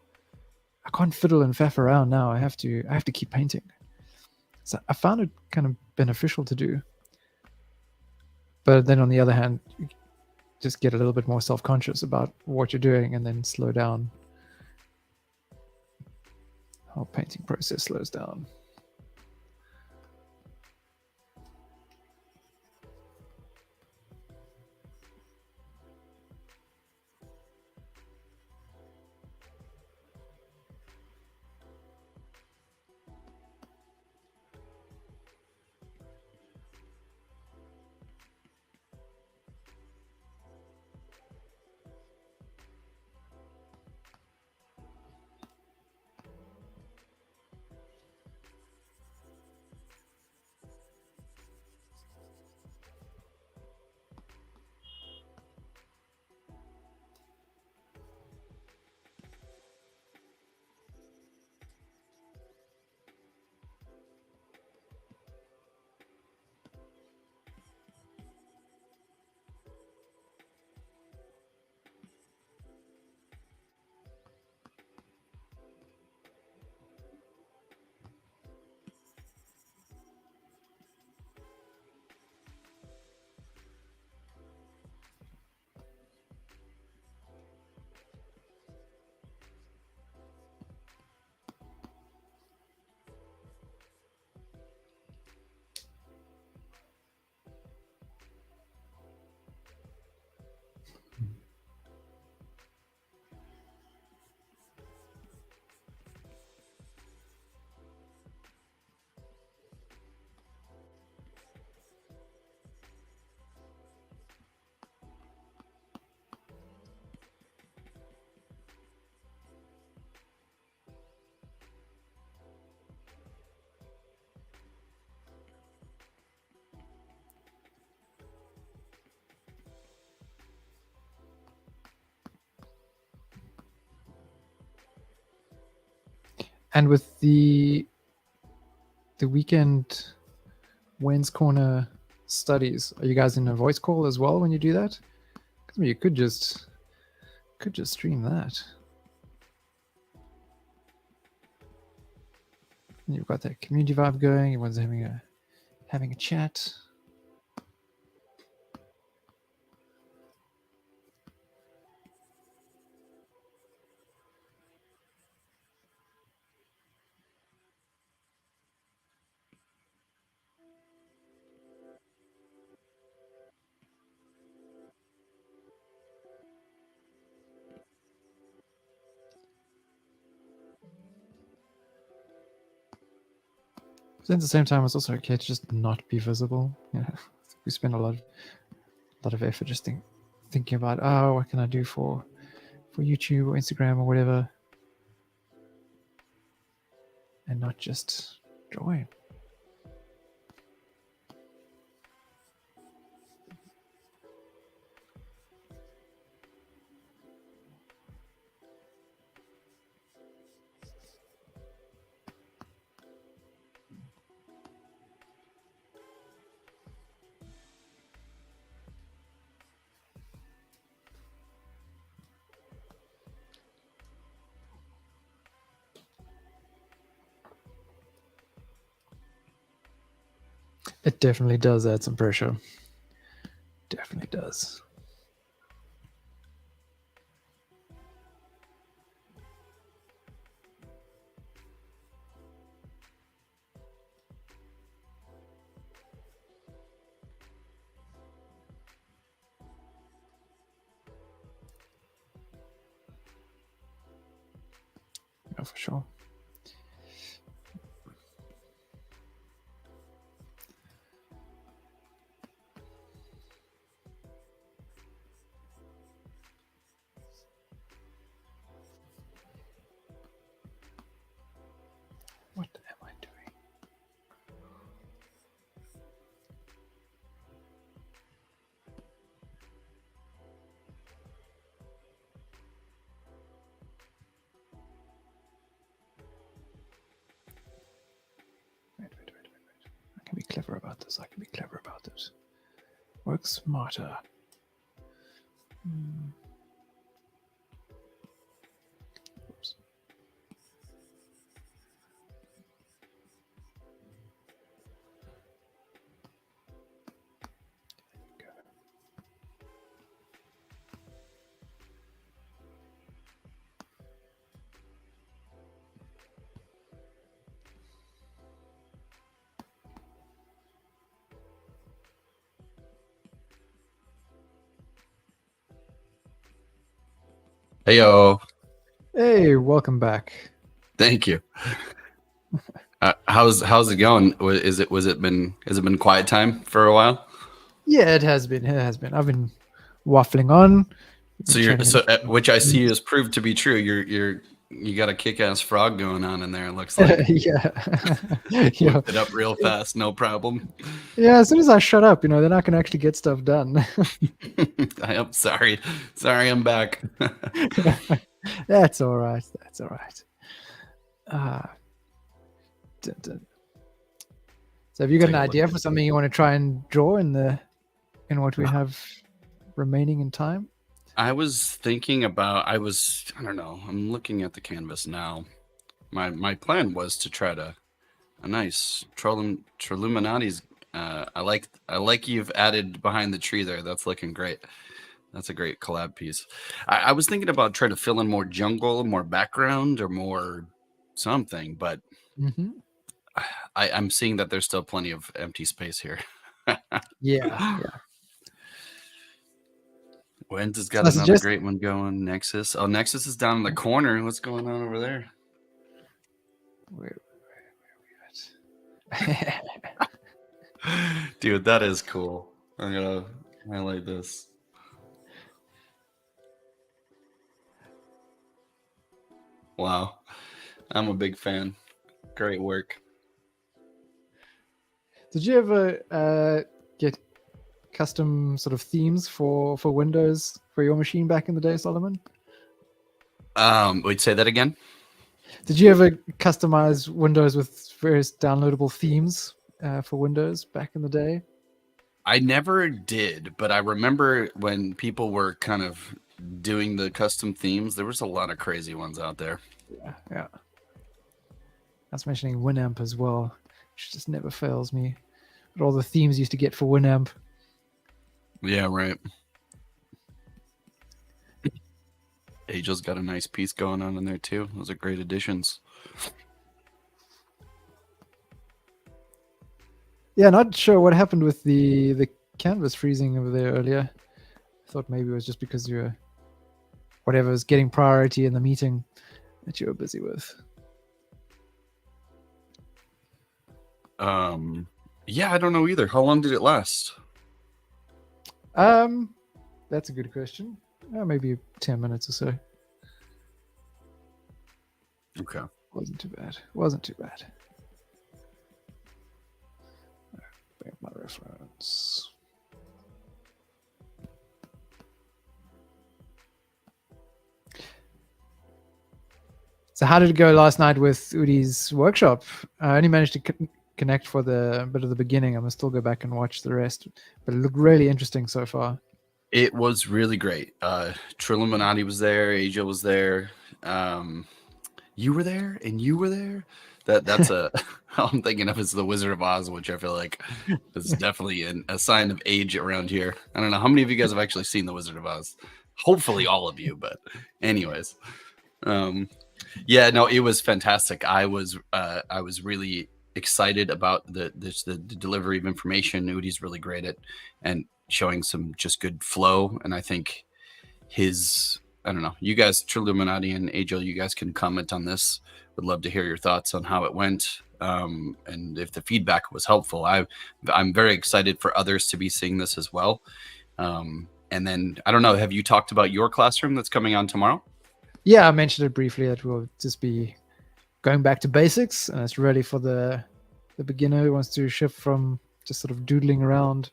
B: fiddle and faff around now. I have to keep painting. So I found it kind of beneficial to do. But then on the other hand, you just get a little bit more self-conscious about what you're doing and then slow down. Whole painting process slows down. And with the weekend Wayne's Corner studies, are you guys in a voice call as well when you do that? Because you could just stream that. And you've got that community vibe going. Everyone's having a chat. But at the same time, it's also okay to just not be visible. We spend a lot of effort just thinking about, oh, what can I do for YouTube or Instagram or whatever, and not just drawing. It definitely does add some pressure. Definitely does. Yeah, for sure. What am I doing? Wait. I can be clever about this. I can be clever about it. Work smarter. Oops. Go.
A: Heyo.
B: Hey, welcome back.
A: Thank you. How's it going? Has it been quiet time for a while?
B: Yeah, it has been. I've been waffling on.
A: Which I see has proved to be true. You got a kick-ass frog going on in there. It looks like.
B: Yeah.
A: Whipped it up real fast, no problem.
B: Yeah, as soon as I shut up, then I can actually get stuff done.
A: I am sorry. Sorry, I'm back.
B: That's all right. So have you got an idea for something you want to try and draw in what we have remaining in time?
A: I was thinking about, I don't know, I'm looking at the canvas now. My plan was to try a nice Troluminati's. I like you've added behind the tree there. That's looking great. That's a great collab piece. I was thinking about trying to fill in more jungle, more background, or more something, but I'm seeing that there's still plenty of empty space here.
B: Yeah.
A: Wendt has got another great one going. Nexus. Oh, Nexus is down in the corner. What's going on over there?
B: Where are we at?
A: Dude, that is cool. I'm gonna highlight this. Wow. I'm a big fan. Great work.
B: Did you ever get custom sort of themes for Windows for your machine back in the day, Solomon?
A: Wait, say that again?
B: Did you ever customize Windows with various downloadable themes for Windows back in the day?
A: I never did, but I remember when people were kind of doing the custom themes, there was a lot of crazy ones out there.
B: Yeah. I was mentioning Winamp as well, which just never fails me. But all the themes you used to get for Winamp.
A: Yeah, right. Angel's got a nice piece going on in there too. Those are great additions.
B: Yeah, not sure what happened with the canvas freezing over there earlier. I thought maybe it was just because you were whatever was getting priority in the meeting that you were busy with.
A: Yeah, I don't know either. How long did it last?
B: That's a good question. Maybe 10 minutes or so.
A: Okay.
B: Wasn't too bad. Wasn't too bad. Bring up my reference. So how did it go last night with Udi's workshop? I only managed to connect for the bit of the beginning. I must still go back and watch the rest, but it looked really interesting so far.
A: It was really great. Trilluminati was there. Asia was there. You were there, and you were there. That's all I'm thinking of is the Wizard of Oz, which I feel like is definitely a sign of age around here. I don't know how many of you guys have actually seen the Wizard of Oz. Hopefully, all of you. But, anyways, yeah, no, it was fantastic. I was really excited about the delivery of information. Udi's really great at and showing some just good flow, and I think I don't know, you guys, Trilluminati and Agil, you guys can comment on this. Would love to hear your thoughts on how it went, and if the feedback was helpful. I'm very excited for others to be seeing this as well. And then I don't know, have you talked about your classroom that's coming on tomorrow?
B: Yeah, I mentioned it briefly that we'll just be going back to basics, and it's really for the beginner who wants to shift from just sort of doodling around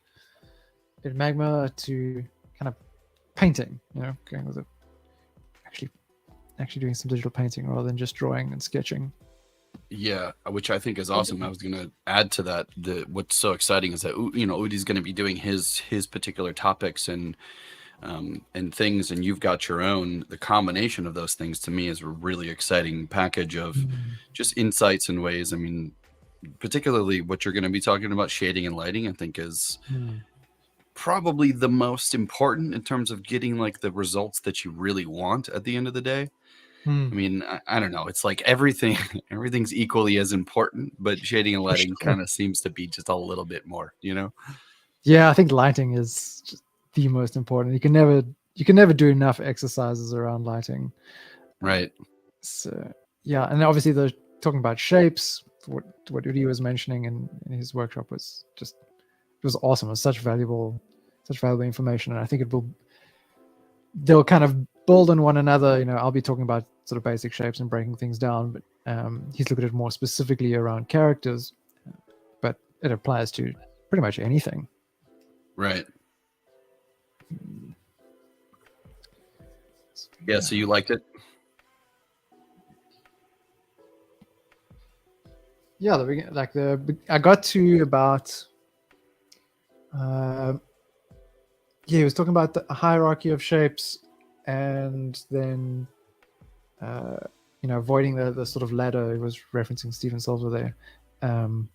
B: in Magma to kind of painting, going with it, actually doing some digital painting rather than just drawing and sketching.
A: Yeah, which I think is awesome. I was going to add to that. What's so exciting is that Udi's going to be doing his particular topics and things, and you've got your own. The combination of those things to me is a really exciting package of just insights and ways. I mean, particularly what you're going to be talking about, shading and lighting, I think is probably the most important in terms of getting like the results that you really want at the end of the day. I mean, I don't know. It's like everything's equally as important, but shading and lighting kind of seems to be just a little bit more,
B: Yeah, I think lighting is just the most important. You can never do enough exercises around lighting.
A: Right.
B: So yeah, and obviously they're talking about shapes. What Udi was mentioning in his workshop was awesome. It was such valuable information, and I think they'll kind of build on one another. I'll be talking about sort of basic shapes and breaking things down, but he's looking at it more specifically around characters, but it applies to pretty much anything.
A: Right. Yeah, so you liked it?
B: Yeah, I got to about he was talking about the hierarchy of shapes, and then avoiding the sort of ladder. He was referencing Stephen Silver there. And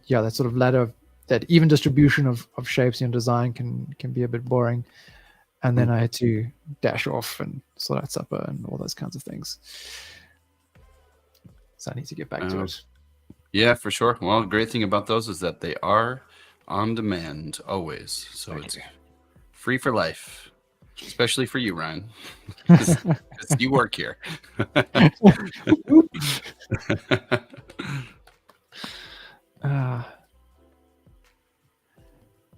B: yeah, that sort of ladder, that even distribution of shapes in design can be a bit boring. And then I had to dash off and sort out supper and all those kinds of things. So I need to get back to it.
A: Yeah, for sure. Well, the great thing about those is that they are on demand always. So it's free for life, especially for you, Ryan. Because you work here.
B: I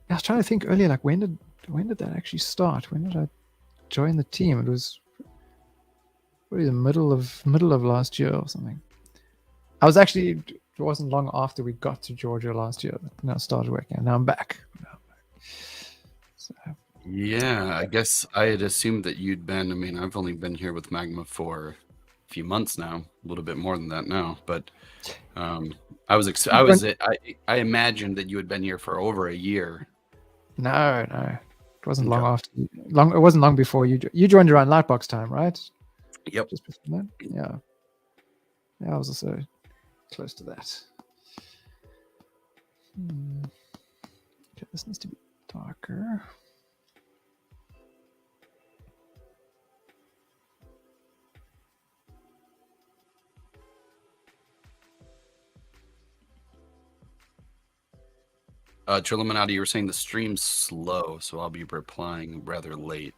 B: was trying to think earlier, like when did that actually start? When did I join the team? It was probably the middle of last year or something. It wasn't long after we got to Georgia last year that I started working, and now I'm back. So.
A: Yeah, I guess I had assumed that you'd been. I mean, I've only been here with Magma for few months now, a little bit more than that now. But I imagined that you had been here for over a year.
B: No, it wasn't long after. It wasn't long before you joined around Lightbox time, right?
A: Yep.
B: Just before that. Yeah. I was also close to that. Okay, this needs to be darker.
A: Triluminati, you were saying the stream's slow, so I'll be replying rather late.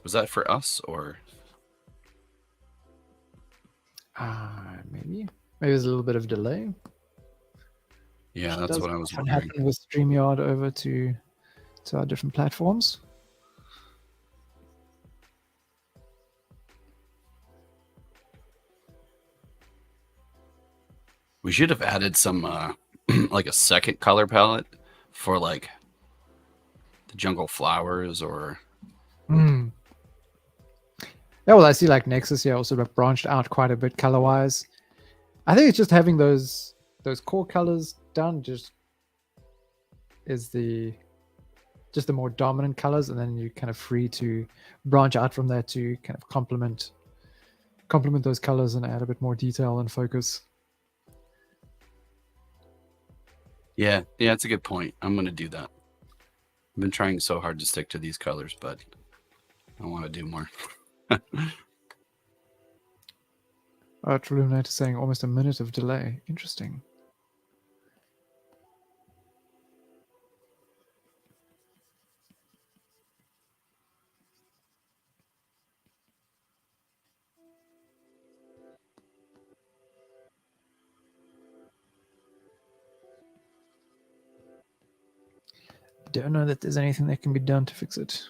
A: Was that for us or?
B: Maybe there's a little bit of delay.
A: Yeah, that's what I was wondering.
B: Happen with StreamYard over to our different platforms.
A: We should have added some like a second color palette for like the jungle flowers or.
B: Yeah, well, I see like Nexus here also branched out quite a bit color-wise. I think it's just having those core colors done just is the more dominant colors, and then you're kind of free to branch out from there to kind of complement those colors and add a bit more detail and focus.
A: Yeah, it's a good point. I'm going to do that. I've been trying so hard to stick to these colors, but I want to do more.
B: Triluminate is saying almost a minute of delay. Interesting. Don't know that there's anything that can be done to fix it.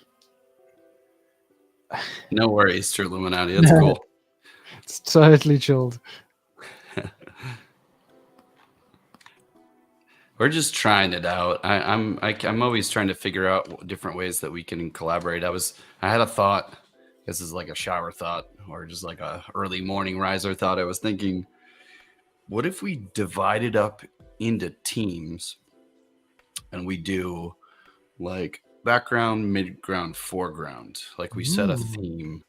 A: No worries, Triluminati. That's cool.
B: It's totally chilled.
A: We're just trying it out. I'm always trying to figure out different ways that we can collaborate. I had a thought. This is like a shower thought, or just like a early morning riser thought. I was thinking, what if we divided up into teams, and we do like background, midground, foreground. Like we set a theme,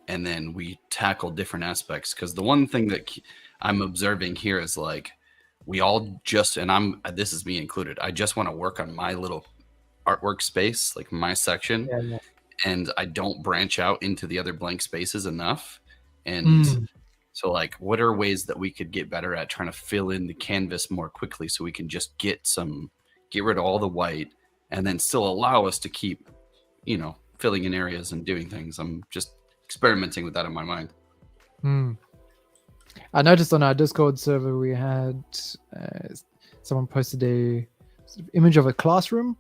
A: and then we tackle different aspects. Because the one thing that I'm observing here is like, we all just, and this is me included, I just want to work on my little artwork space, like my section.
B: Yeah.
A: And I don't branch out into the other blank spaces enough. And so like, what are ways that we could get better at trying to fill in the canvas more quickly so we can just get rid of all the white and then still allow us to keep, filling in areas and doing things. I'm just experimenting with that in my mind.
B: I noticed on our Discord server we had someone posted a sort of image of a classroom,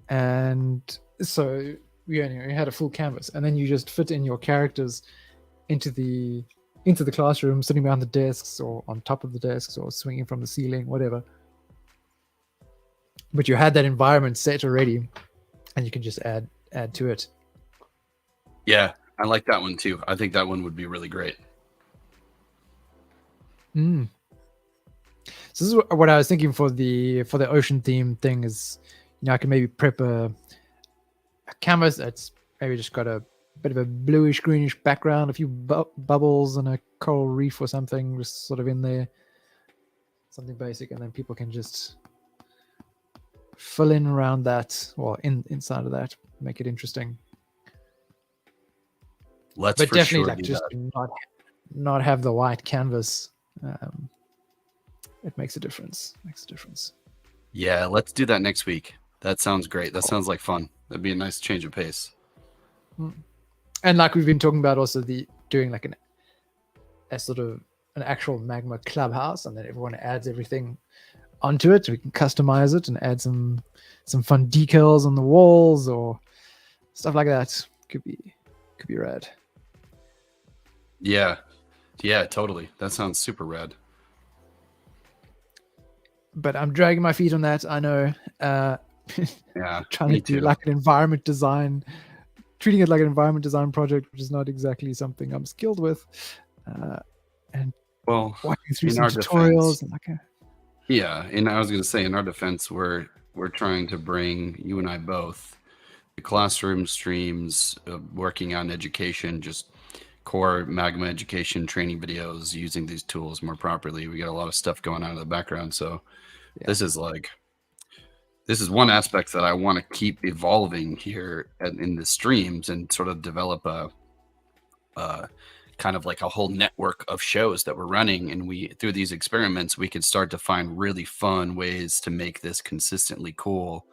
B: and so we had a full canvas, and then you just fit in your characters into the classroom, sitting behind the desks or on top of the desks or swinging from the ceiling, whatever. But you had that environment set already, and you can just add to it.
A: Yeah, I like that one too. I think that one would be really great.
B: So this is what I was thinking for the ocean theme thing is, I can maybe prep a canvas that's maybe just got a bit of a bluish greenish background, a few bubbles and a coral reef or something just sort of in there, something basic, and then people can just fill in around that or inside of that, make it interesting.
A: But
B: definitely like just not have the white canvas. It makes a difference.
A: Yeah, let's do that next week. That sounds great. That sounds like fun. That'd be a nice change of pace.
B: And like we've been talking about, also doing like a sort of an actual Magma Clubhouse, and then everyone adds everything onto it. We can customize it and add some fun decals on the walls or stuff like that. Could be rad.
A: Yeah, totally. That sounds super rad.
B: But I'm dragging my feet on that. I know.
A: Yeah,
B: trying to do like an environment design treating it like an environment design project, which is not exactly something I'm skilled with, and walking through some tutorials and like.
A: Yeah, and I was going to say, in our defense, we're trying to bring, you and I both, the classroom streams, working on education, just core Magma education training videos, using these tools more properly. We got a lot of stuff going on in the background, so this is one aspect that I want to keep evolving here in the streams and sort of develop a kind of like a whole network of shows that we're running, and we, through these experiments, we could start to find really fun ways to make this consistently cool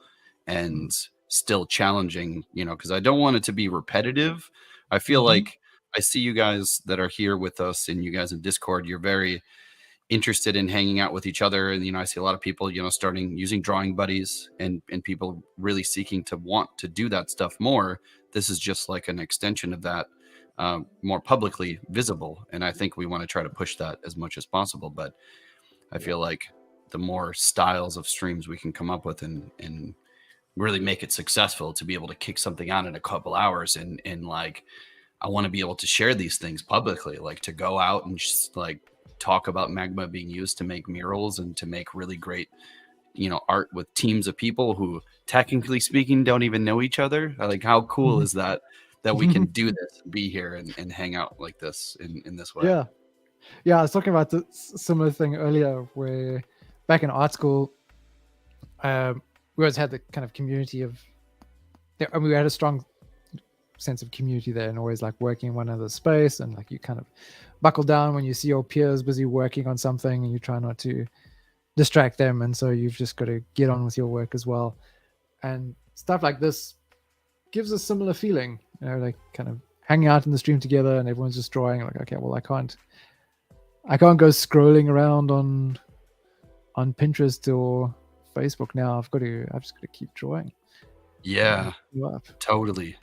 A: and still challenging, because I don't want it to be repetitive. I feel like I see you guys that are here with us, and you guys in Discord, you're very interested in hanging out with each other, and I see a lot of people starting using drawing buddies, and people really seeking to want to do that stuff more. This is just like an extension of that, more publicly visible, and I think we want to try to push that as much as possible. But I feel like the more styles of streams we can come up with and really make it successful, to be able to kick something out in a couple hours, and like I want to be able to share these things publicly, like to go out and just like talk about Magma being used to make murals and to make really great art with teams of people who, technically speaking, don't even know each other. Like, how cool is that we can do this, be here and hang out like this in this way.
B: I was talking about the similar thing earlier, where back in art school, we always had the kind of community of, and we had a strong sense of community there, and always like working in one another's space, and like you kind of buckle down when you see your peers busy working on something, and you try not to distract them, and so you've just got to get on with your work as well. And stuff like this gives a similar feeling, like kind of hanging out in the stream together, and everyone's just drawing. Like, okay, well, I can't go scrolling around on Pinterest or Facebook now. I've just got to keep drawing.
A: Yeah, totally.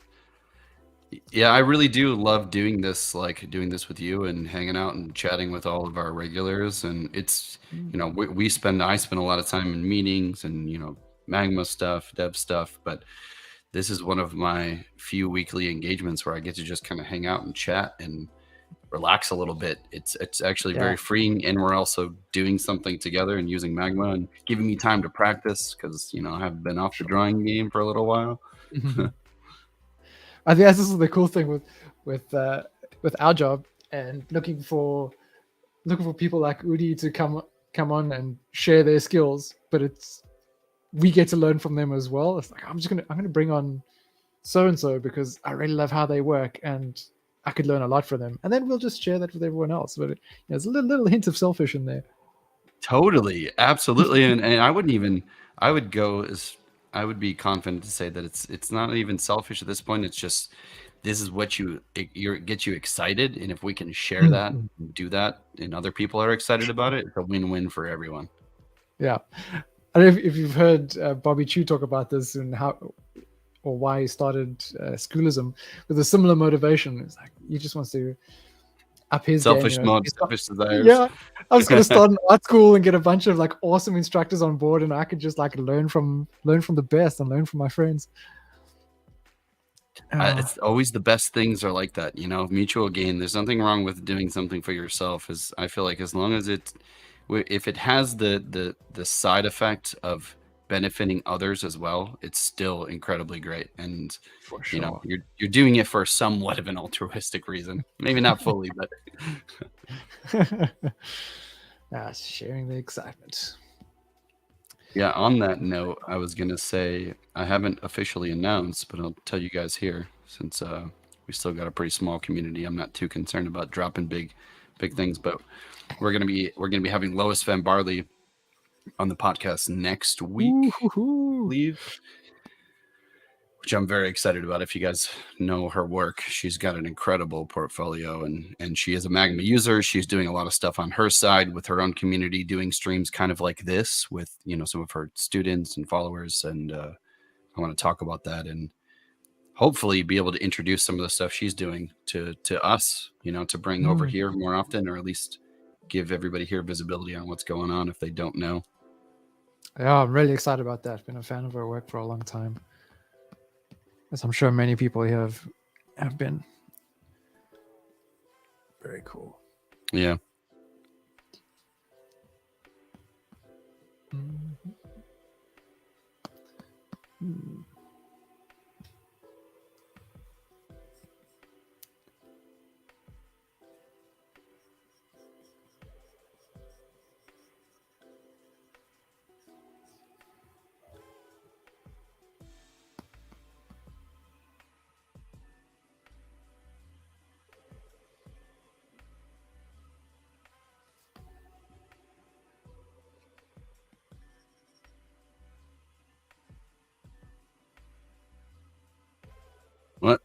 A: Yeah, I really do love doing this with you and hanging out and chatting with all of our regulars. And it's, I spend a lot of time in meetings and, Magma stuff, dev stuff, but this is one of my few weekly engagements where I get to just kind of hang out and chat and relax a little bit. It's actually very freeing, and we're also doing something together and using Magma and giving me time to practice, because, I have been off the drawing game for a little while.
B: I think this is the cool thing with our job, and looking for people like Udi to come on and share their skills, but we get to learn from them as well. It's like, I'm gonna bring on so and so because I really love how they work, and I could learn a lot from them, and then we'll just share that with everyone else. But there's a little hint of selfish in there.
A: Totally, absolutely, and I would be confident to say that it's not even selfish at this point. It's just, this is what gets you excited, and if we can share that, do that, and other people are excited about it, it's a win-win for everyone.
B: Yeah, I don't know if you've heard Bobby Chu talk about this and how or why he started schoolism with a similar motivation. It's like he just wants to up his
A: selfish
B: game,
A: mode, selfish desires.
B: Yeah, I was going to start an art school and get a bunch of like awesome instructors on board, and I could just like learn from the best and learn from my friends.
A: It's always the best things are like that, mutual gain. There's nothing wrong with doing something for yourself. I feel like as long as if it has the side effect of benefiting others as well, it's still incredibly great. And
B: for sure,
A: you're doing it for somewhat of an altruistic reason, maybe not fully, but
B: sharing the excitement.
A: Yeah, on that note, I was gonna say, I haven't officially announced, but I'll tell you guys here, since we still got a pretty small community. I'm not too concerned about dropping big things, but we're gonna be having Lois Van Barley on the podcast next week, I believe, which I'm very excited about. If you guys know her work, she's got an incredible portfolio, and she is a Magma user. She's doing a lot of stuff on her side with her own community, doing streams kind of like this with, some of her students and followers. And I want to talk about that and hopefully be able to introduce some of the stuff she's doing to us, to bring over here more often, or at least give everybody here visibility on what's going on if they don't know.
B: Yeah, I'm really excited about that. Been a fan of her work for a long time. as I'm sure many people here have been. Very cool.
A: Yeah. What?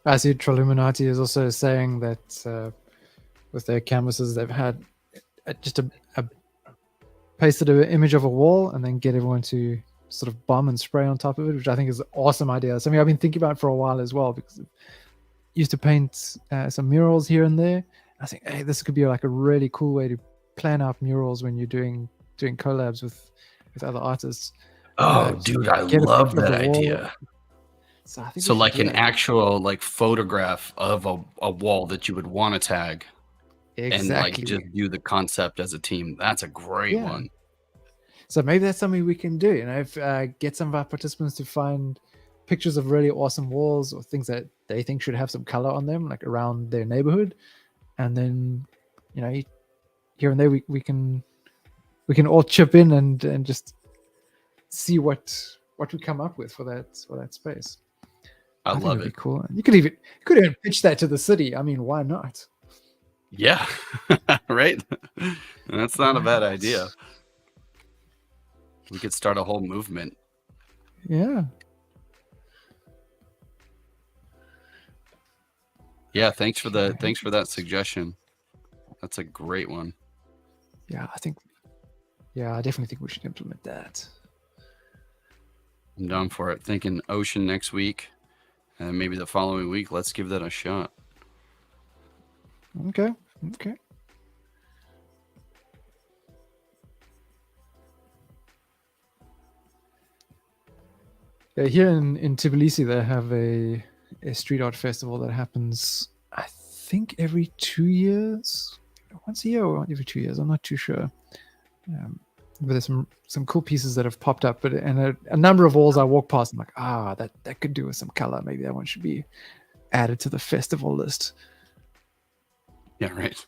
B: I see Trolluminati is also saying that with their canvases, they've had just a pasted an image of a wall and then get everyone to sort of bomb and spray on top of it, which I think is an awesome idea. Something I've been thinking about for a while as well, because I used to paint some murals here and there. I think, hey, this could be like a really cool way to plan out murals when you're doing collabs with other artists.
A: Oh, dude, I love that idea.
B: So, I think
A: so like an actual like photograph of a wall that you would want to tag.
B: Exactly.
A: And like just do the concept as a team. That's a great one.
B: So maybe that's something we can do. If get some of our participants to find pictures of really awesome walls or things that they think should have some color on them, like around their neighborhood, and then here and there we can all chip in and just see what we come up with for that space.
A: I love it.
B: Cool. You could even pitch that to the city. I mean, why not?
A: Yeah, right. That's not a bad idea. We could start a whole movement.
B: Yeah.
A: Yeah, thanks for that suggestion. That's a great one.
B: Yeah, I definitely think we should implement that.
A: I'm down for it. Thinking ocean next week, and maybe the following week. Let's give that a shot.
B: Okay. Yeah, here in Tbilisi, they have a street art festival that happens, I think, every 2 years, once a year or every 2 years. I'm not too sure. But there's some cool pieces that have popped up, and a number of walls I walk past. I'm like, that could do with some color. Maybe that one should be added to the festival list.
A: Yeah, right.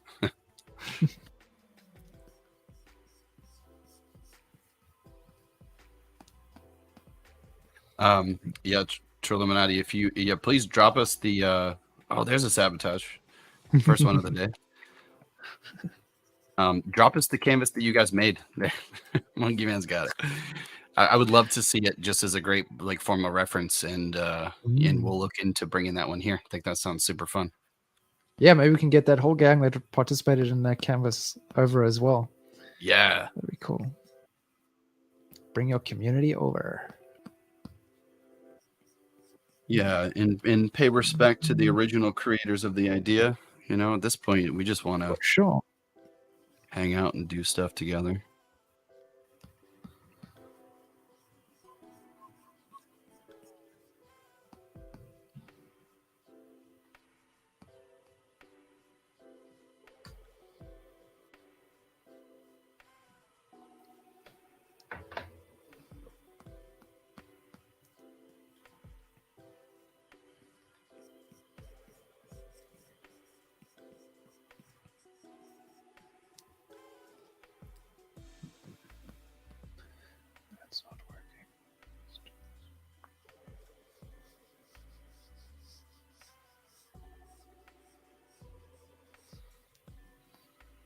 A: Yeah, Trolluminati, if you please drop us the there's a sabotage. First one of the day. Drop us the canvas that you guys made. Monkey Man's got it. I would love to see it just as a great like form of reference, and we'll look into bringing that one here. I think that sounds super fun.
B: Yeah, maybe we can get that whole gang that participated in that canvas over as well.
A: Yeah,
B: that'd be cool. Bring your community over.
A: Yeah, and pay respect to the original creators of the idea. At this point, we just want to hang out and do stuff together.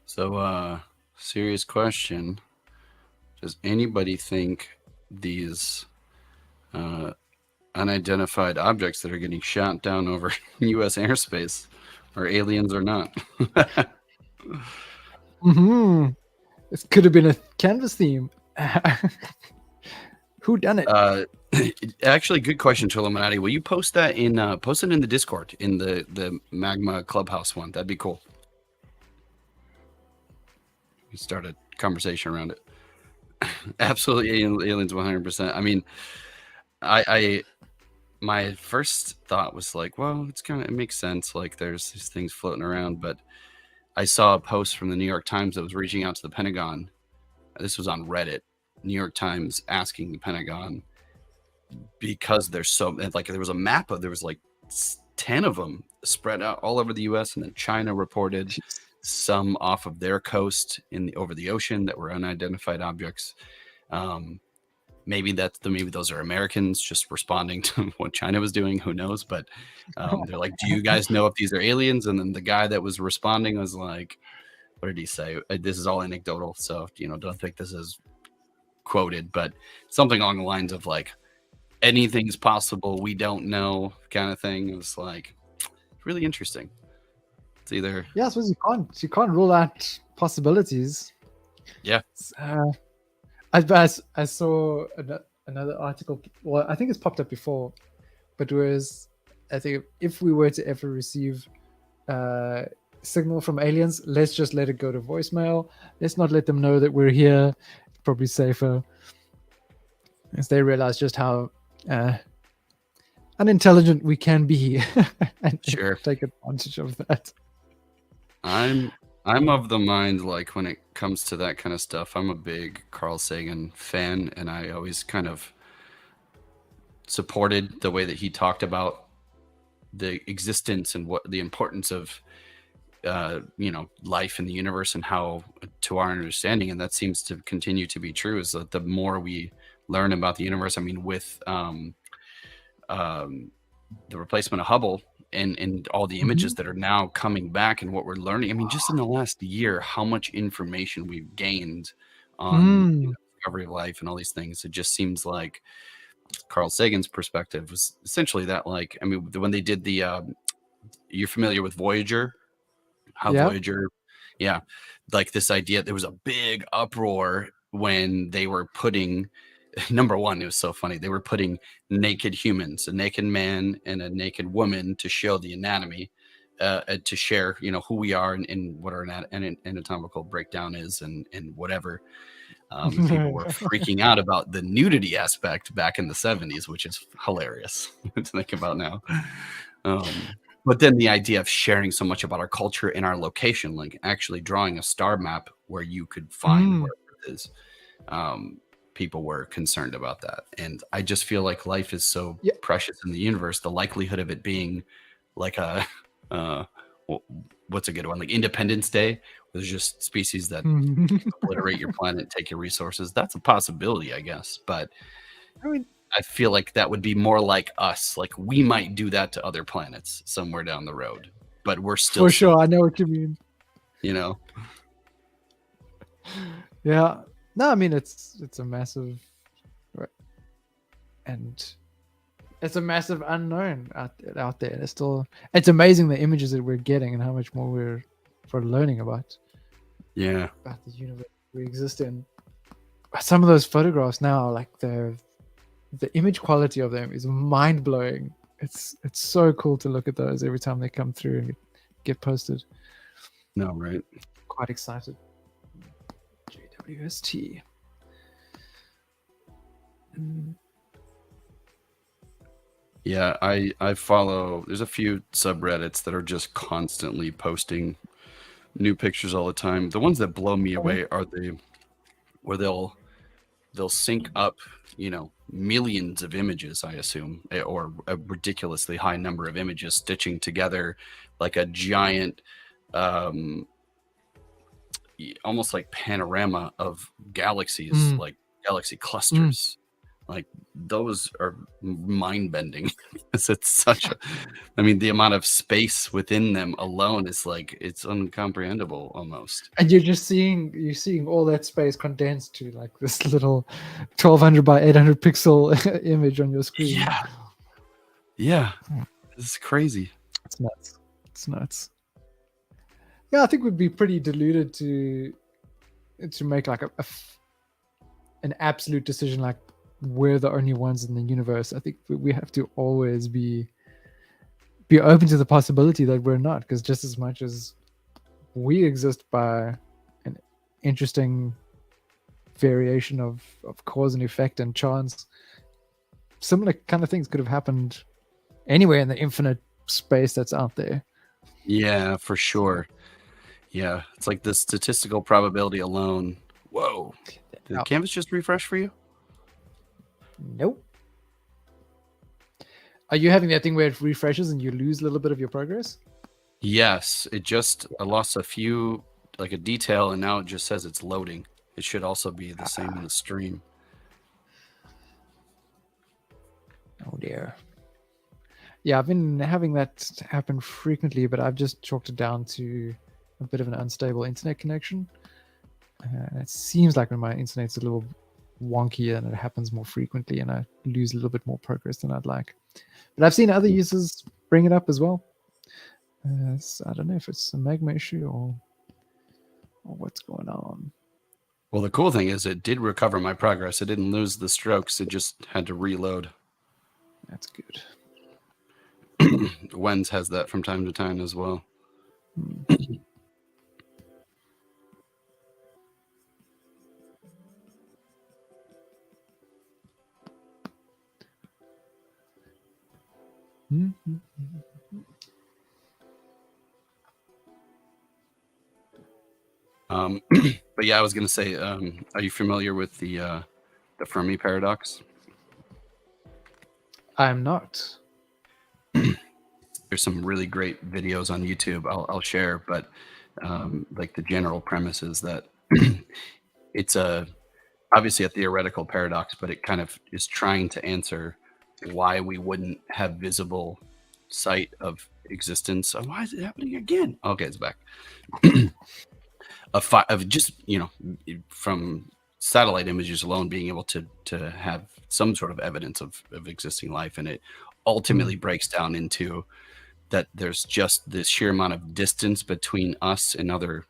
A: So, serious question. Does anybody think these unidentified objects that are getting shot down over U.S. airspace are aliens or not?
B: It could have been a canvas theme. Who done it?
A: Actually, good question, Trolluminati. Will you post that in the Discord, in the Magma Clubhouse one? That'd be cool. We start a conversation around it. Absolutely, aliens 100%. I mean, I my first thought was like, well, it makes sense. Like, there's these things floating around, but I saw a post from the New York Times that was reaching out to the Pentagon. This was on Reddit. New York Times asking the Pentagon, because there's so, like, there was a map of, there was like 10 of them spread out all over the US, and then China reported some off of their coast over the ocean that were unidentified objects. Maybe those are Americans just responding to what China was doing. Who knows? But they're like, do you guys know if these are aliens? And then the guy that was responding was like, what did he say? This is all anecdotal, so don't think this is quoted, but something along the lines of like, anything's possible, we don't know, kind of thing. It was like really interesting. It's either
B: I suppose you can't rule out possibilities.
A: Yeah.
B: I saw another article. Well, I think it's popped up before, but I think if we were to ever receive signal from aliens, let's just let it go to voicemail. Let's not let them know that we're here. It's probably safer, as they realize just how unintelligent we can be and
A: Sure.
B: take advantage of that.
A: I'm of the mind, like, when it comes to that kind of stuff, I'm a big Carl Sagan fan, and I always kind of supported the way that he talked about the existence and what the importance of life in the universe, and how, to our understanding, and that seems to continue to be true, is that the more we learn about the universe, I mean, with the replacement of Hubble and all the images that are now coming back and what we're learning, I mean, just in the last year, how much information we've gained on the discovery of life and all these things. It just seems like Carl Sagan's perspective was essentially that, like, I mean, when they did the you're familiar with Voyager? How Voyager, like, this idea, there was a big uproar when they were putting, number one, it was so funny, they were putting naked humans, a naked man and a naked woman, to show the anatomy, to share who we are and what our anatomical breakdown is, and whatever. People were freaking out about the nudity aspect back in the 70s, which is hilarious to think about now. But then the idea of sharing so much about our culture and our location, like actually drawing a star map where you could find where it is, people were concerned about that. And I just feel like life is so precious in the universe. The likelihood of it being like a what's a good one, like Independence Day, where there's just species that obliterate your planet, take your resources, that's a possibility, I guess. But
B: I mean,
C: I feel like that would be more like us. Like we might do that to other planets somewhere down the road, but we're still
B: for sure. I know what you mean.
C: You know.
B: Yeah. No, I mean it's a massive, and it's a massive unknown out there. It's amazing the images that we're getting and how much more we're learning about.
C: Yeah.
B: About the universe we exist in. Some of those photographs now, like the image quality of them is mind blowing. It's so cool to look at those every time they come through and get posted.
C: No, right.
B: Quite excited. JWST.
C: Yeah, I follow, there's a few subreddits that are just constantly posting new pictures all the time. The ones that blow me away are where they'll sync up, millions of images, I assume, or a ridiculously high number of images, stitching together like a giant almost like panorama of galaxies, like galaxy clusters. Like those are mind-bending. It's such a, I mean, the amount of space within them alone is like, it's incomprehensible almost.
B: And you're seeing all that space condensed to like this little 1200 by 800 pixel image on your screen.
C: Yeah, it's crazy.
B: It's nuts. Yeah, I think we'd be pretty deluded to make like an absolute decision like we're the only ones in the universe. I think we have to always be open to the possibility that we're not, because just as much as we exist by an interesting variation of cause and effect and chance. Similar kind of things could have happened anywhere in the infinite space that's out there.
C: Yeah, for sure. Yeah, it's like the statistical probability alone. Whoa. Did the canvas just refresh for you?
B: Nope. Are you having that thing where it refreshes and you lose a little bit of your progress?
C: Yes, I lost a few, like a detail, and now it just says it's loading. It should also be the same in the stream.
B: Oh dear. Yeah, I've been having that happen frequently, but I've just chalked it down to a bit of an unstable internet connection. It seems like when my internet's a little wonky and it happens more frequently and I lose a little bit more progress than I'd like. But I've seen other users bring it up as well. So I don't know if it's a Magma issue or what's going on.
C: Well, the cool thing is it did recover my progress. It didn't lose the strokes. It just had to reload.
B: That's good.
C: Wens has that from time to time as well. But yeah, I was going to say, are you familiar with the Fermi paradox?
B: I'm not.
C: There's some really great videos on YouTube I'll share, but like the general premise is that it's obviously a theoretical paradox, but it kind of is trying to answer why we wouldn't have visible sight of existence. Oh, why is it happening again? Okay, it's back. Of just, from satellite images alone, being able to have some sort of evidence of existing life, and it ultimately breaks down into that there's just this sheer amount of distance between us and other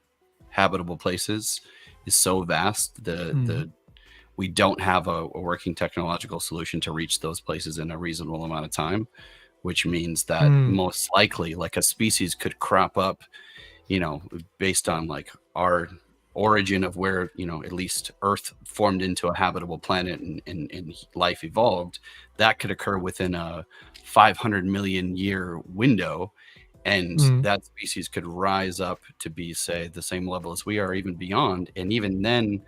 C: habitable places is so vast. We don't have a working technological solution to reach those places in a reasonable amount of time, which means that most likely, like, a species could crop up, based on like our origin of where, at least Earth formed into a habitable planet and life evolved. That could occur within a 500 million year window, and that species could rise up to be, say, the same level as we are, even beyond, and even then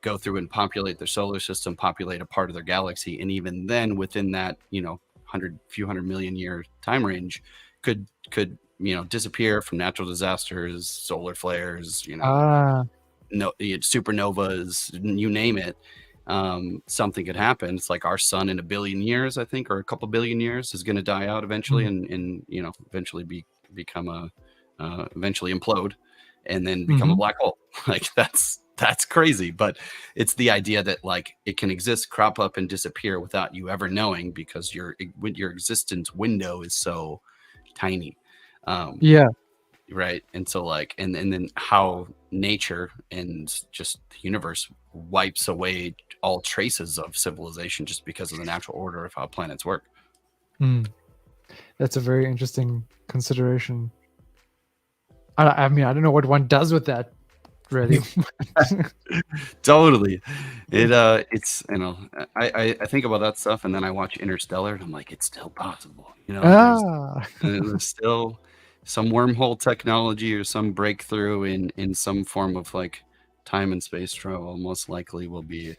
C: go through and populate their solar system, populate a part of their galaxy, and even then within that few hundred million year time range could disappear from natural disasters, solar flares, supernovas, you name it. Something could happen. It's like our sun in a billion years, I think, or a couple billion years, is going to die out eventually, and eventually eventually implode, and then become a black hole. Like, that's crazy, but it's the idea that, like, it can exist, crop up, and disappear without you ever knowing, because your existence window is so tiny. Right. And so, like, and then how nature and just the universe wipes away all traces of civilization just because of the natural order of how planets work.
B: That's a very interesting consideration. I mean, I don't know what one does with that, really.
C: Totally. It's, I think about that stuff, and then I watch Interstellar, and I'm like, it's still possible. There's still some wormhole technology or some breakthrough in some form of, like, time and space travel most likely will be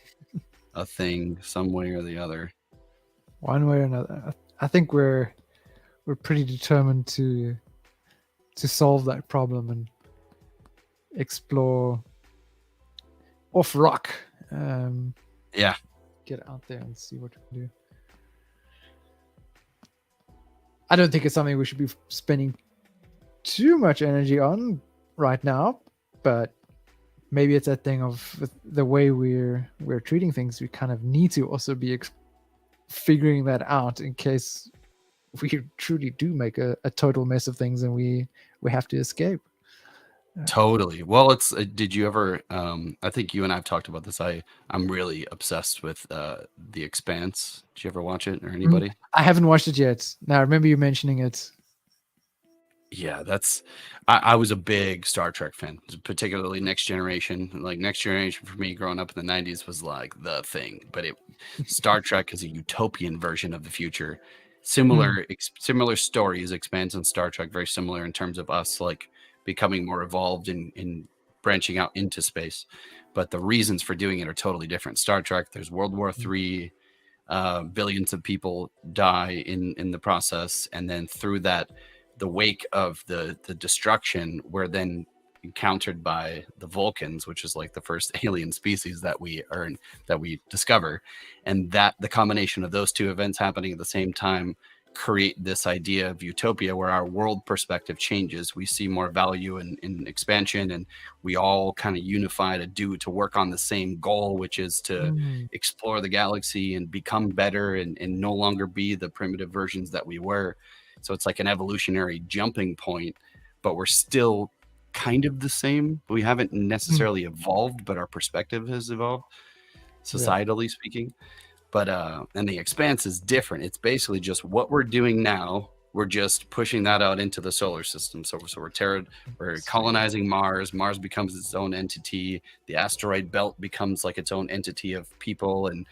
C: a thing some way or the other.
B: One way or another. I think we're pretty determined to solve that problem and explore off rock. Get out there and see what we can do. I don't think it's something we should be spending too much energy on right now, but maybe it's that thing of the way we're treating things. We kind of need to also be figuring that out in case we truly do make a total mess of things and we have to escape.
C: Totally. Well, it's did you ever I think you and I've talked about this. I'm really obsessed with The Expanse. Did you ever watch it, or anybody?
B: I haven't watched it yet. Now, I remember you mentioning it.
C: Yeah, I was a big Star Trek fan, particularly Next Generation. Like Next Generation for me growing up in the 90s was like the thing. But Star Trek is a utopian version of the future. Similar stories, expands on Star Trek, very similar in terms of us like becoming more evolved in branching out into space. But the reasons for doing it are totally different. Star Trek, there's World War III, billions of people die in the process, and then through that, the wake of the destruction, we're then encountered by the Vulcans, which is like the first alien species that we discover, and that the combination of those two events happening at the same time create this idea of utopia where our world perspective changes. We see more value in expansion, and we all kind of unify to work on the same goal, which is to explore the galaxy and become better and no longer be the primitive versions that we were. So it's like an evolutionary jumping point, but we're still kind of the same. We haven't necessarily evolved, but our perspective has evolved, societally speaking. But and the Expanse is different. It's basically just what we're doing now. We're just pushing that out into the solar system. So we're colonizing Mars. Mars becomes its own entity. The asteroid belt becomes like its own entity of people and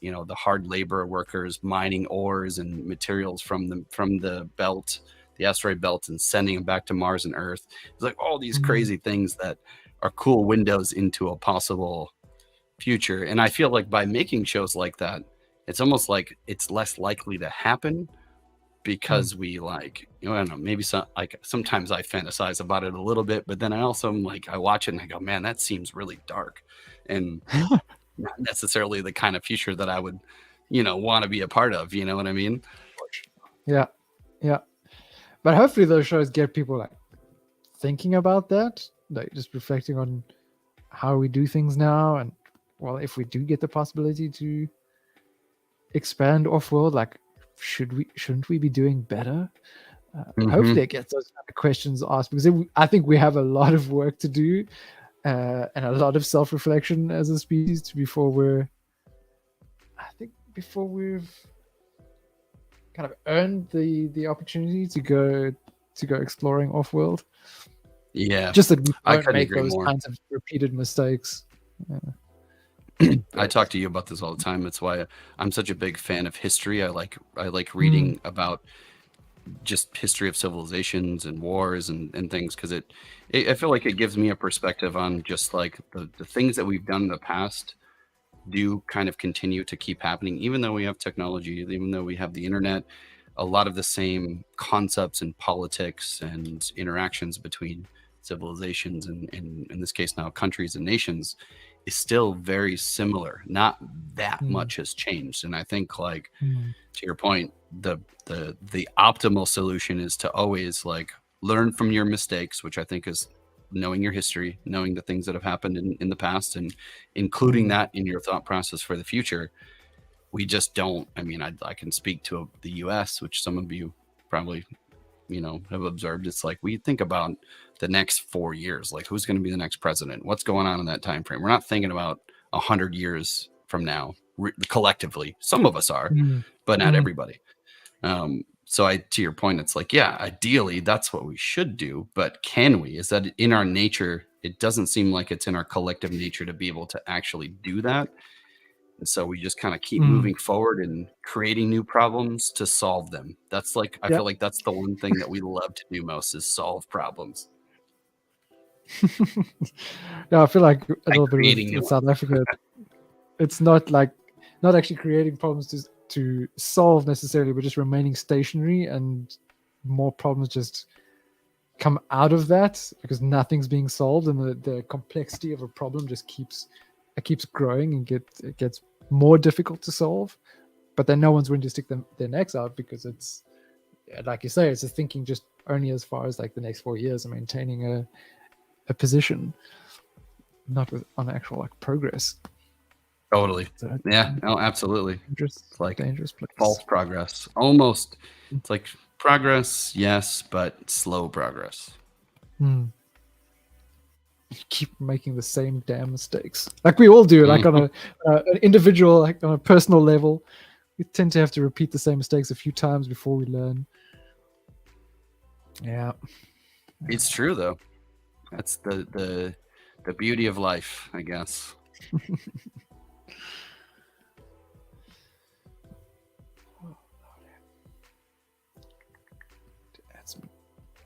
C: you know, the hard labor workers mining ores and materials from the belt, the asteroid belt, and sending them back to Mars and Earth. It's like all these crazy things that are cool windows into a possible future. And I feel like by making shows like that, it's almost like it's less likely to happen because we like, you know, I don't know, maybe sometimes I fantasize about it a little bit, but then I also am like, I watch it and I go, man, that seems really dark and not necessarily the kind of future that I would, you know, want to be a part of. You know what I mean?
B: Yeah. But hopefully those shows get people like thinking about that, like just reflecting on how we do things now. And well, if we do get the possibility to expand off-world, like shouldn't we be doing better? Hopefully it gets those kind of questions asked, because I think we have a lot of work to do and a lot of self-reflection as a species before we've kind of earned the opportunity to go exploring off-world.
C: Yeah,
B: just that we
C: I
B: don't
C: couldn't
B: make
C: agree
B: those
C: more.
B: kinds of repeated mistakes.
C: I talk to you about this all the time. That's why I'm such a big fan of history. I like reading about just history of civilizations and wars and things, because I feel like it gives me a perspective on just like the things that we've done in the past do kind of continue to keep happening, even though we have technology, even though we have the internet. A lot of the same concepts in politics and interactions between civilizations and in this case now countries and nations is still very similar. Not that much has changed. And I think, like, to your point, the optimal solution is to always like learn from your mistakes, which I think is knowing your history, knowing the things that have happened in the past, and including that in your thought process for the future. We just don't. I mean, I can speak to the US, which some of you probably, you know, have observed. It's like we think about the next 4 years, like who's going to be the next president, what's going on in that time frame. We're not thinking about 100 years from now collectively. Some of us are, but not everybody. So to your point, it's like, yeah, ideally that's what we should do, but can we? Is that in our nature? It doesn't seem like it's in our collective nature to be able to actually do that. And so we just kind of keep moving forward and creating new problems to solve them. That's like, I feel like that's the one thing that we love to do most, is solve problems.
B: Yeah, I feel like a little bit with South Africa, it's not actually creating problems to solve necessarily, but just remaining stationary, and more problems just come out of that because nothing's being solved, and the complexity of a problem just keeps growing and it gets more difficult to solve. But then no one's willing to stick their necks out, because it's, like you say, it's a thinking just only as far as like the next 4 years and maintaining a position, not on actual like progress.
C: Totally. So, yeah. No, absolutely.
B: It's like dangerous place.
C: False progress. Almost. It's like progress, yes, but slow progress.
B: You keep making the same damn mistakes, like we all do. Like on an individual, like on a personal level, we tend to have to repeat the same mistakes a few times before we learn. Yeah.
C: It's true though. That's the beauty of life, I guess.
B: Add some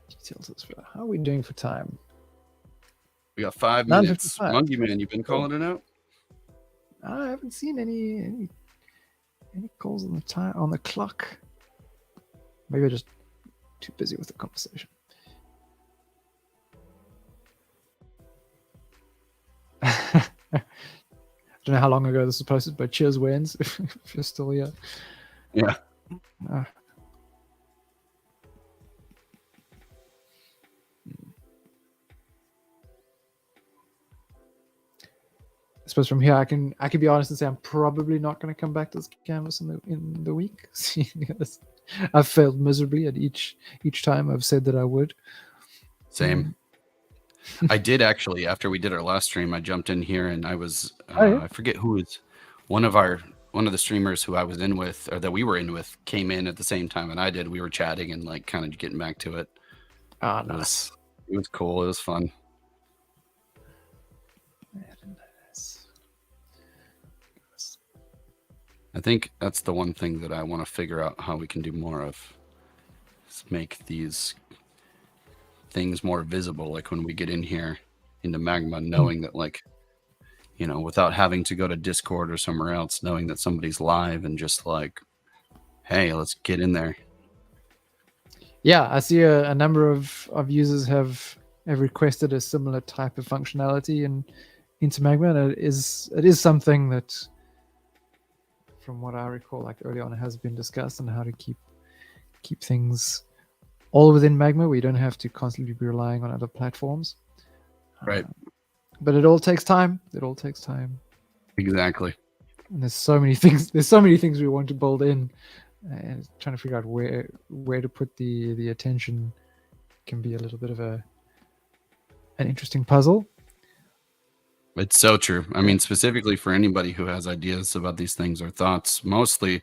B: details as well. How are we doing for time?
C: We got 5 minutes.
B: 9:55.
C: Monkey Man, you been calling it out?
B: I haven't seen any calls on the clock. Maybe I'm just too busy with the conversation. I don't know how long ago this was posted, but cheers wins if you're still here.
C: Yeah.
B: I suppose from here I can be honest and say I'm probably not going to come back to this canvas in the week. I've failed miserably at each time I've said that I would.
C: Same. I did actually, after we did our last stream, I jumped in here and I was I forget who is one of the streamers who I was in with, or that we were in with, came in at the same time and I did. We were chatting and like kind of getting back to it.
B: Ah, nice.
C: It was cool. It was fun. I think that's the one thing that I want to figure out how we can do more of, is make these things more visible. Like when we get in here into Magma, knowing that, like, you know, without having to go to Discord or somewhere else, knowing that somebody's live and just like, hey, let's get in there.
B: Yeah, I see a number of users have requested a similar type of functionality into Magma, and it is something that, from what I recall, like early on, has been discussed on how to keep things all within Magma. We don't have to constantly be relying on other platforms.
C: Right.
B: But it all takes time.
C: Exactly.
B: And there's so many things we want to build in, and trying to figure out where to put the attention can be a little bit of an interesting puzzle.
C: It's so true. I mean, specifically for anybody who has ideas about these things or thoughts, mostly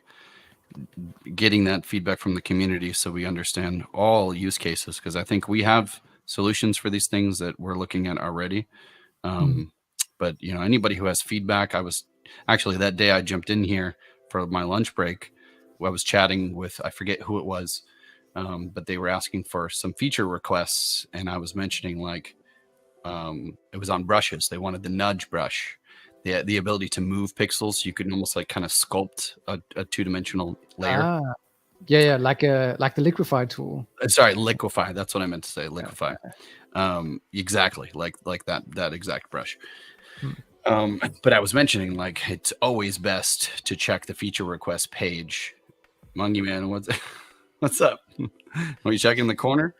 C: getting that feedback from the community so we understand all use cases, because I think we have solutions for these things that we're looking at already. But, you know, anybody who has feedback, I was actually, that day I jumped in here for my lunch break. I was chatting with, I forget who it was, but they were asking for some feature requests. And I was mentioning, like, it was on brushes. They wanted the nudge brush, the ability to move pixels. You could almost like kind of sculpt a two-dimensional layer.
B: Yeah, like the liquefy tool.
C: Sorry, liquefy. That's what I meant to say. Liquefy. Exactly, like that exact brush. But I was mentioning, like, it's always best to check the feature request page. Monkey Man, what's up? Are you checking the corner?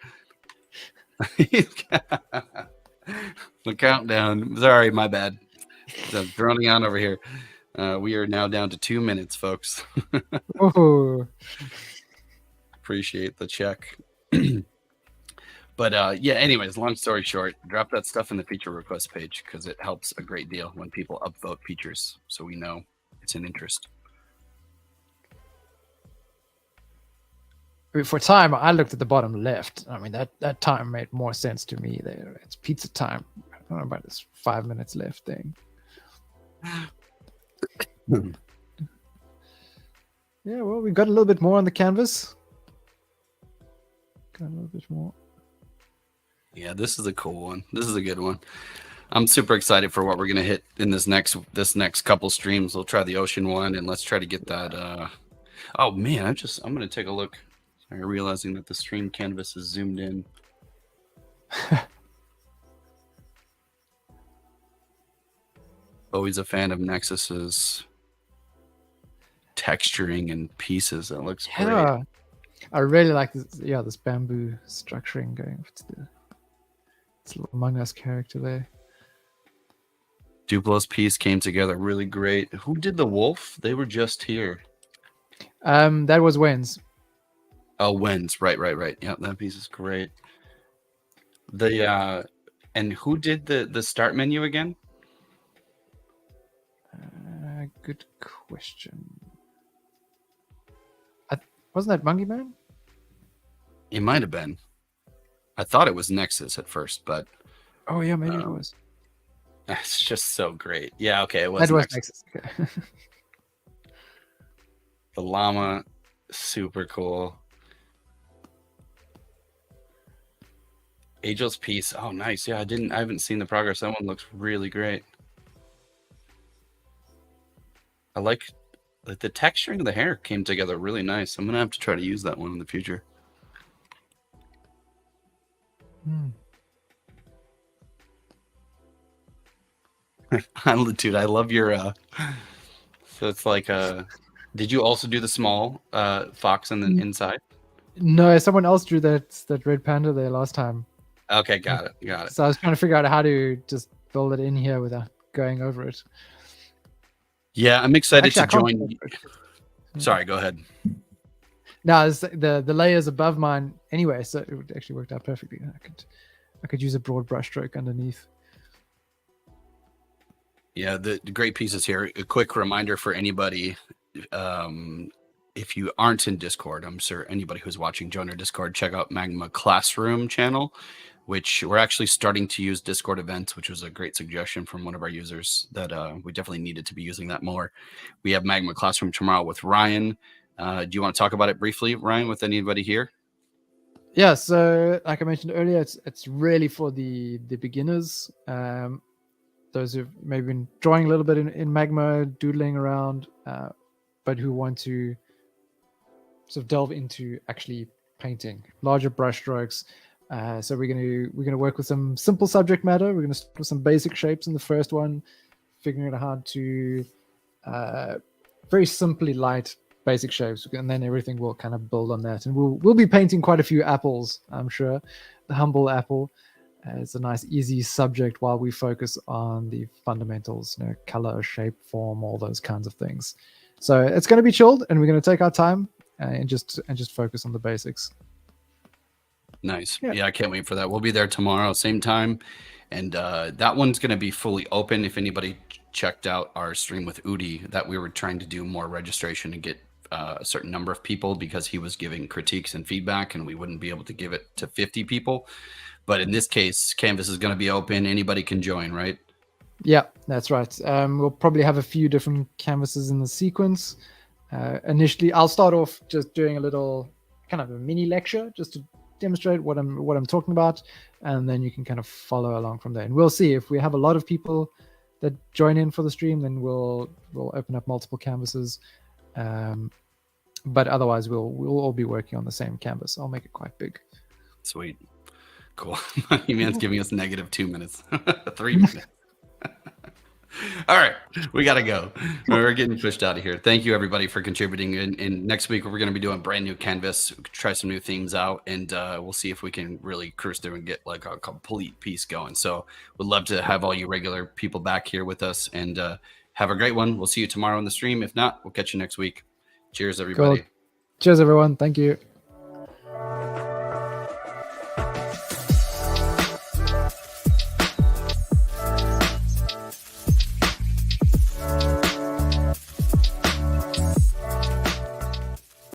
C: The countdown. Sorry, my bad. I'm droning on over here. We are now down to 2 minutes, folks.
B: Oh,
C: Appreciate the check. But yeah, anyways, long story short, drop that stuff in the feature request page because it helps a great deal when people upvote features, so we know it's an interest.
B: For time, I looked at the bottom left. I mean, that time made more sense to me there. It's pizza time. I don't know about this 5 minutes left thing. Yeah, well, we got a little bit more on the canvas. Got a little bit more.
C: Yeah, this is a cool one. This is a good one. I'm super excited for what we're gonna hit in this next couple streams. We'll try the ocean one, and let's try to get that. Oh man, I'm gonna take a look. Sorry, realizing that the stream canvas is zoomed in. Always a fan of Nexus's texturing and pieces. That looks great.
B: I really like this. Yeah, this bamboo structuring going with this little Among Us character there.
C: Duplo's piece came together really great. Who did the wolf? They were just here.
B: That was Wen's.
C: Oh, Wen's. Right. Yeah, that piece is great. And who did the start menu again?
B: Good question. Wasn't that Monkey Man?
C: It might have been.
A: I thought it was Nexus at first, but
B: Oh yeah, maybe it was.
A: it's just so great. Yeah, okay, it was
B: That was
A: Nexus.
B: Nexus. Okay.
A: The llama, super cool. Ageless Peace. Oh, nice. Yeah, I haven't seen the progress. That one looks really great. I like the texturing of the hair came together really nice. I'm gonna have to try to use that one in the future. Dude, I love your so it's like did you also do the small fox on the inside?
B: No, someone else drew that red panda there last time.
A: Okay, got it.
B: So I was trying to figure out how to just build it in here without going over it.
A: Yeah, I'm excited
B: Actually,
A: to join. Sorry, go ahead.
B: No, it's the layers above mine anyway, so it would actually worked out perfectly. I could use a broad brush stroke underneath.
A: Yeah, the great pieces here. A quick reminder for anybody, if you aren't in Discord, I'm sure anybody who's watching, join our Discord, check out Magma Classroom channel, which we're actually starting to use Discord events, which was a great suggestion from one of our users that we definitely needed to be using that more. We have Magma Classroom tomorrow with Ryan. Do you want to talk about it briefly, Ryan, with anybody here?
B: Yeah, so like I mentioned earlier, it's really for the beginners. Those who've maybe been drawing a little bit in Magma, doodling around, but who want to sort of delve into actually painting larger brush strokes. So we're gonna work with some simple subject matter. We're gonna start with some basic shapes in the first one, figuring out how to very simply light basic shapes, and then everything will kind of build on that. And we'll be painting quite a few apples, I'm sure. The humble apple. It's a nice, easy subject while we focus on the fundamentals, color, shape, form, all those kinds of things. So it's going to be chilled, and we're going to take our time and just focus on the basics.
A: Nice. Yeah, I can't wait for that. We'll be there tomorrow, same time, and that one's going to be fully open. If anybody checked out our stream with Udi, that we were trying to do more registration and get a certain number of people because he was giving critiques and feedback, and we wouldn't be able to give it to 50 people. But in this case, Canvas is going to be open. Anybody can join, right?
B: Yeah, that's right. We'll probably have a few different canvases in the sequence. Initially, I'll start off just doing a little kind of a mini lecture just to demonstrate what I'm talking about, and then you can kind of follow along from there. And we'll see if we have a lot of people that join in for the stream, then we'll open up multiple canvases. But otherwise, we'll all be working on the same canvas. I'll make it quite big.
A: Sweet. Cool. Man's giving us -2 minutes. 3 minutes. All right, we got to go. We're getting pushed out of here. Thank you, everybody, for contributing. And next week, we're going to be doing brand new canvas, try some new themes out, and we'll see if we can really cruise through and get like a complete piece going. So we'd love to have all you regular people back here with us, and have a great one. We'll see you tomorrow on the stream. If not, we'll catch you next week. Cheers, everybody.
B: Cool. Cheers, everyone. Thank you.